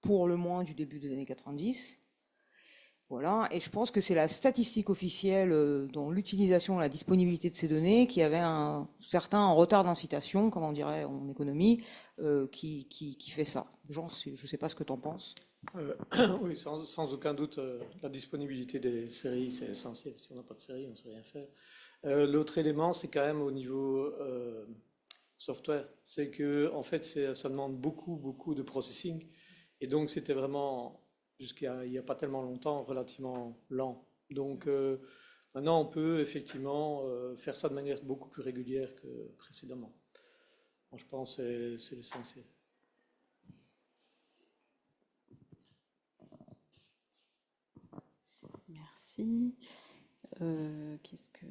pour le moins du début des années 90. Voilà, et je pense que c'est la statistique officielle dans l'utilisation et la disponibilité de ces données qui avait un certain retard d'incitation, comme on dirait en économie, qui fait ça. Jean, je ne sais pas ce que tu en penses. Oui, sans aucun doute, la disponibilité des séries, c'est essentiel. Si on n'a pas de séries, on ne sait rien faire. L'autre élément, c'est quand même au niveau software. C'est que, en fait, ça demande beaucoup de processing. Et donc, c'était vraiment, jusqu'à il n'y a pas tellement longtemps, relativement lent. Donc, maintenant, on peut effectivement faire ça de manière beaucoup plus régulière que précédemment. Bon, je pense que c'est l'essentiel. Merci.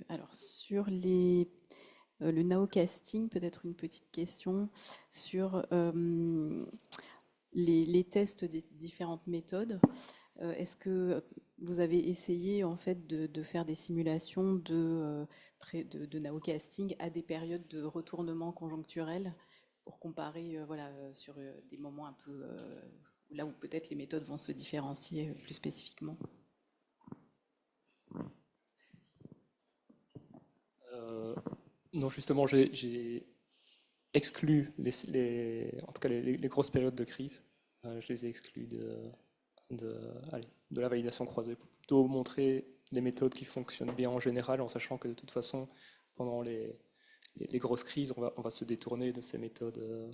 Alors, sur le nowcasting, peut-être une petite question sur les tests des différentes méthodes. Est-ce que vous avez essayé en fait de faire des simulations de nowcasting à des périodes de retournement conjoncturel pour comparer sur des moments un peu là où peut-être les méthodes vont se différencier plus spécifiquement? Non, justement, j'ai exclu en tout cas les grosses périodes de crise. Je les ai exclus de la validation croisée pour plutôt montrer des méthodes qui fonctionnent bien en général, en sachant que de toute façon, pendant les grosses crises, on va se détourner de ces méthodes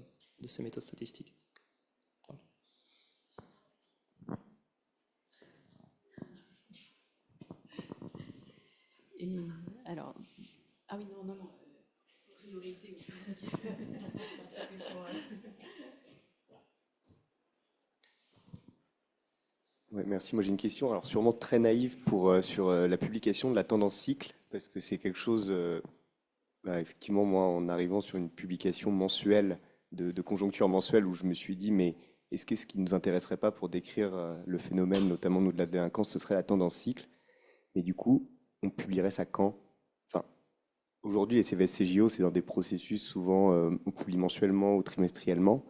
statistiques. Et alors, ah oui, non, priorité. Ouais, merci. Moi, j'ai une question, alors sûrement très naïve sur la publication de la tendance cycle, parce que c'est quelque chose, effectivement, moi, en arrivant sur une publication mensuelle, de conjoncture mensuelle, où je me suis dit, mais est-ce que ce qui nous intéresserait pas pour décrire le phénomène, notamment nous de la délinquance, ce serait la tendance cycle? Mais du coup, on publierait ça quand? Enfin, aujourd'hui, les CVSCJO, c'est dans des processus, souvent, on publie mensuellement ou trimestriellement.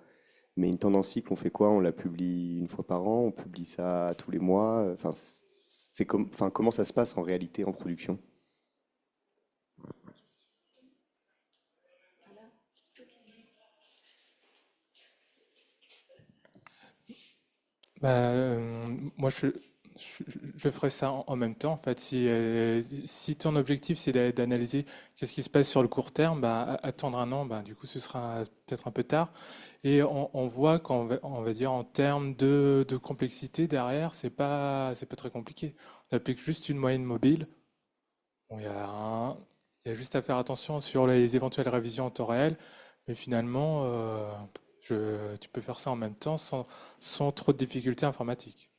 Mais une tendance cycle, on fait quoi? On la publie une fois par an, on publie ça tous les mois. Enfin, comment ça se passe en réalité en production? Moi, je ferais ça en même temps. En fait, si ton objectif c'est d'analyser qu'est-ce qui se passe sur le court terme, attendre un an, du coup, ce sera peut-être un peu tard. Et on voit on va dire en termes de complexité derrière, c'est pas très compliqué. On applique juste une moyenne mobile. Bon, il y a juste à faire attention sur les éventuelles révisions en temps réel, mais finalement, Tu peux faire ça en même temps sans trop de difficultés informatiques.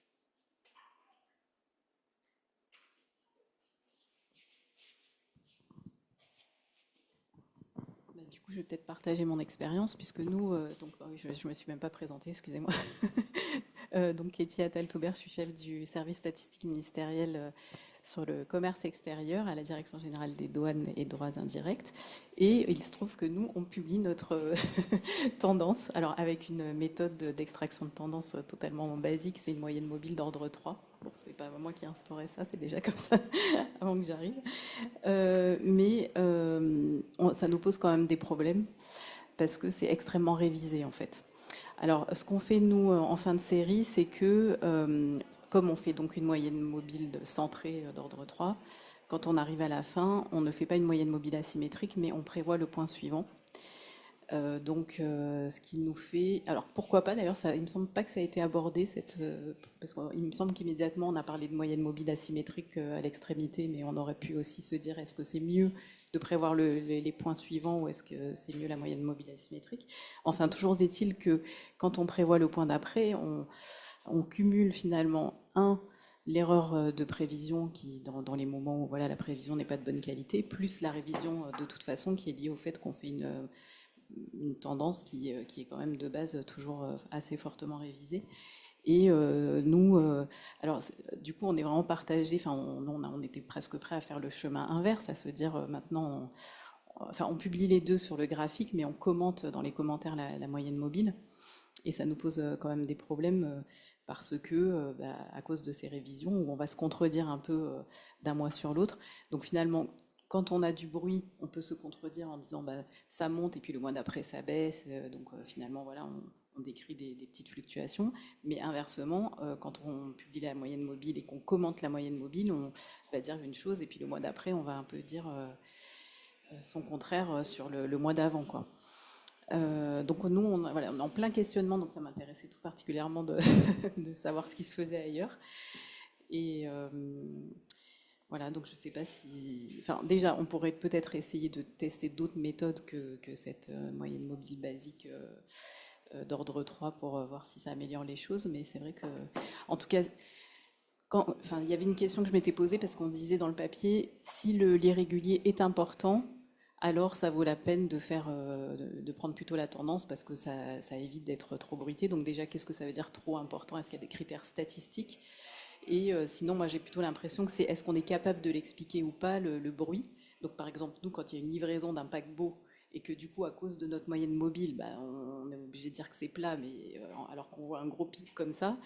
Du coup, je vais peut-être partager mon expérience, puisque nous, je ne me suis même pas présentée, excusez-moi. Donc, Katie Attal-Taubert, je suis chef du service statistique ministériel sur le commerce extérieur à la Direction générale des douanes et droits indirects. Et il se trouve que nous, on publie notre tendance, alors avec une méthode d'extraction de tendance totalement basique, c'est une moyenne mobile d'ordre 3. Bon, c'est pas moi qui ai instauré ça, c'est déjà comme ça avant que j'arrive. Ça nous pose quand même des problèmes parce que c'est extrêmement révisé en fait. Alors, ce qu'on fait, nous, en fin de série, c'est que, comme on fait donc une moyenne mobile centrée d'ordre 3, quand on arrive à la fin, on ne fait pas une moyenne mobile asymétrique, mais on prévoit le point suivant. Ce qui nous fait... Alors, pourquoi pas, d'ailleurs, il me semble pas que ça a été abordé, parce qu'il me semble qu'immédiatement, on a parlé de moyenne mobile asymétrique à l'extrémité, mais on aurait pu aussi se dire, est-ce que c'est mieux de prévoir les points suivants ou est-ce que c'est mieux la moyenne mobile asymétrique? Enfin, toujours est-il que quand on prévoit le point d'après, on cumule finalement, l'erreur de prévision qui, dans les moments où voilà, la prévision n'est pas de bonne qualité, plus la révision de toute façon qui est liée au fait qu'on fait une tendance qui est quand même de base toujours assez fortement révisée. Et alors du coup, on est vraiment partagé. Enfin, on était presque prêt à faire le chemin inverse, à se dire maintenant, on publie les deux sur le graphique, mais on commente dans les commentaires la moyenne mobile. Et ça nous pose quand même des problèmes parce que, à cause de ces révisions, où on va se contredire un peu d'un mois sur l'autre. Donc finalement, quand on a du bruit, on peut se contredire en disant ça monte et puis le mois d'après ça baisse. Donc finalement, voilà, on décrit des petites fluctuations. Mais inversement, quand on publie la moyenne mobile et qu'on commente la moyenne mobile, on va dire une chose et puis le mois d'après, on va un peu dire son contraire sur le mois d'avant, quoi. Donc nous, on est en plein questionnement, donc ça m'intéressait tout particulièrement de savoir ce qui se faisait ailleurs. Et voilà, donc je ne sais pas si... Enfin, déjà, on pourrait peut-être essayer de tester d'autres méthodes que cette moyenne mobile basique d'ordre 3 pour voir si ça améliore les choses. Mais c'est vrai que, en tout cas, il y avait une question que je m'étais posée parce qu'on disait dans le papier, si l'irrégulier est important, alors ça vaut la peine de prendre plutôt la tendance parce que ça évite d'être trop bruité. Donc déjà, qu'est-ce que ça veut dire trop important? Est-ce qu'il y a des critères statistiques? Et sinon, moi, j'ai plutôt l'impression que c'est est-ce qu'on est capable de l'expliquer ou pas, le bruit. Donc, par exemple, nous, quand il y a une livraison d'un paquebot et que du coup, à cause de notre moyenne mobile, on est obligé de dire que c'est plat, mais alors qu'on voit un gros pic comme ça,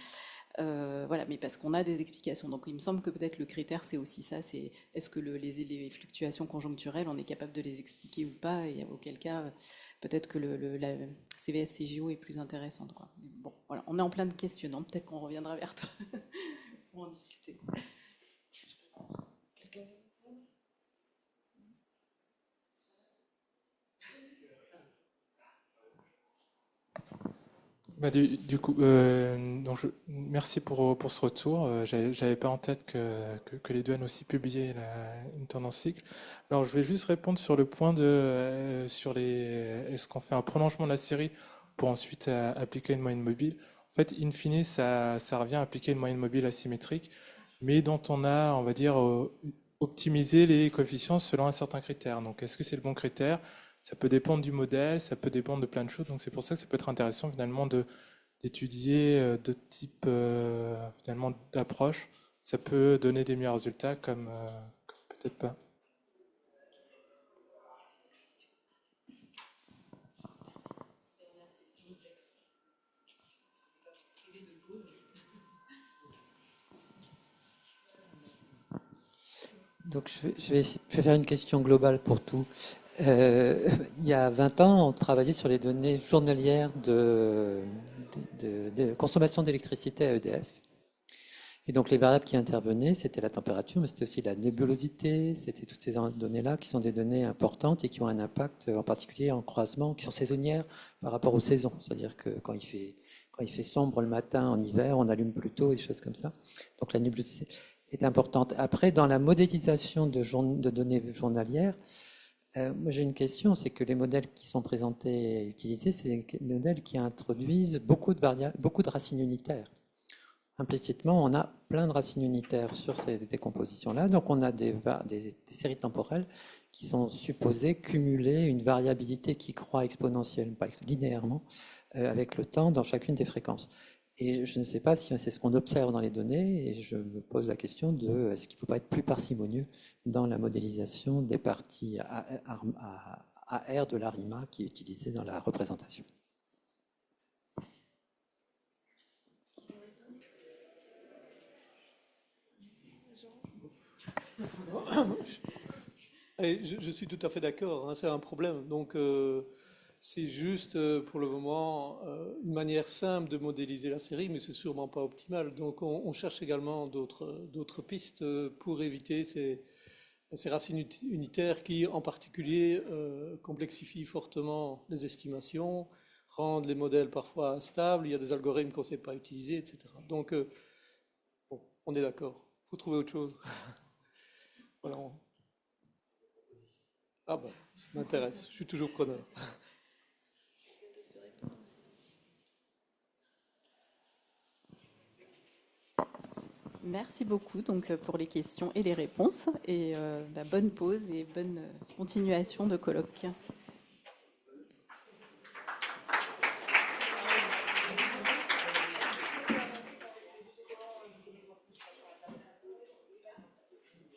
voilà, mais parce qu'on a des explications. Donc, il me semble que peut-être le critère, c'est aussi ça, c'est est-ce que les fluctuations conjoncturelles, on est capable de les expliquer ou pas, et auquel cas, peut-être que la CVS-CGO est plus intéressante, quoi. Bon, voilà, on est en plein de questionnements, peut-être qu'on reviendra vers toi. Pour en discuter. Du coup, merci pour ce retour. J'avais pas en tête que les douanes aussi publiaient une tendance cycle. Alors, je vais juste répondre sur le point est-ce qu'on fait un prolongement de la série pour ensuite appliquer une moyenne mobile. En fait, in fine, ça revient à appliquer une moyenne mobile asymétrique, mais dont on a, on va dire, optimisé les coefficients selon un certain critère. Donc, est-ce que c'est le bon critère? Ça peut dépendre du modèle, ça peut dépendre de plein de choses. Donc, c'est pour ça que ça peut être intéressant, finalement, d'étudier d'autres types, finalement, d'approches. Ça peut donner des meilleurs résultats, comme peut-être pas. Donc je vais faire une question globale pour tout. Il y a 20 ans, on travaillait sur les données journalières de consommation d'électricité à EDF. Et donc les variables qui intervenaient, c'était la température, mais c'était aussi la nébulosité, c'était toutes ces données-là qui sont des données importantes et qui ont un impact en particulier en croisement, qui sont saisonnières par rapport aux saisons. C'est-à-dire que quand il fait sombre le matin en hiver, on allume plus tôt, des choses comme ça. Donc la nébulosité est importante. Après, dans la modélisation de données journalières, Moi, j'ai une question, c'est que les modèles qui sont présentés et utilisés, c'est des modèles qui introduisent beaucoup de racines unitaires. Implicitement, on a plein de racines unitaires sur ces décompositions-là. Donc, on a des séries temporelles qui sont supposées cumuler une variabilité qui croît exponentiellement, pas linéairement, avec le temps dans chacune des fréquences. Et je ne sais pas si c'est ce qu'on observe dans les données, et je me pose la question de est-ce qu'il ne faut pas être plus parcimonieux dans la modélisation des parties AR de l'ARIMA qui est utilisée dans la représentation. Je suis tout à fait d'accord, hein, c'est un problème. Donc, c'est juste pour le moment une manière simple de modéliser la série, mais c'est sûrement pas optimal. Donc, on cherche également d'autres pistes pour éviter ces racines unitaires qui, en particulier, complexifient fortement les estimations, rendent les modèles parfois instables. Il y a des algorithmes qu'on ne sait pas utiliser, etc. Donc, bon, on est d'accord. Il faut trouver autre chose. Voilà. Ah ben, ça m'intéresse, je suis toujours preneur. Merci beaucoup donc, pour les questions et les réponses. Et bonne pause et bonne continuation de colloque.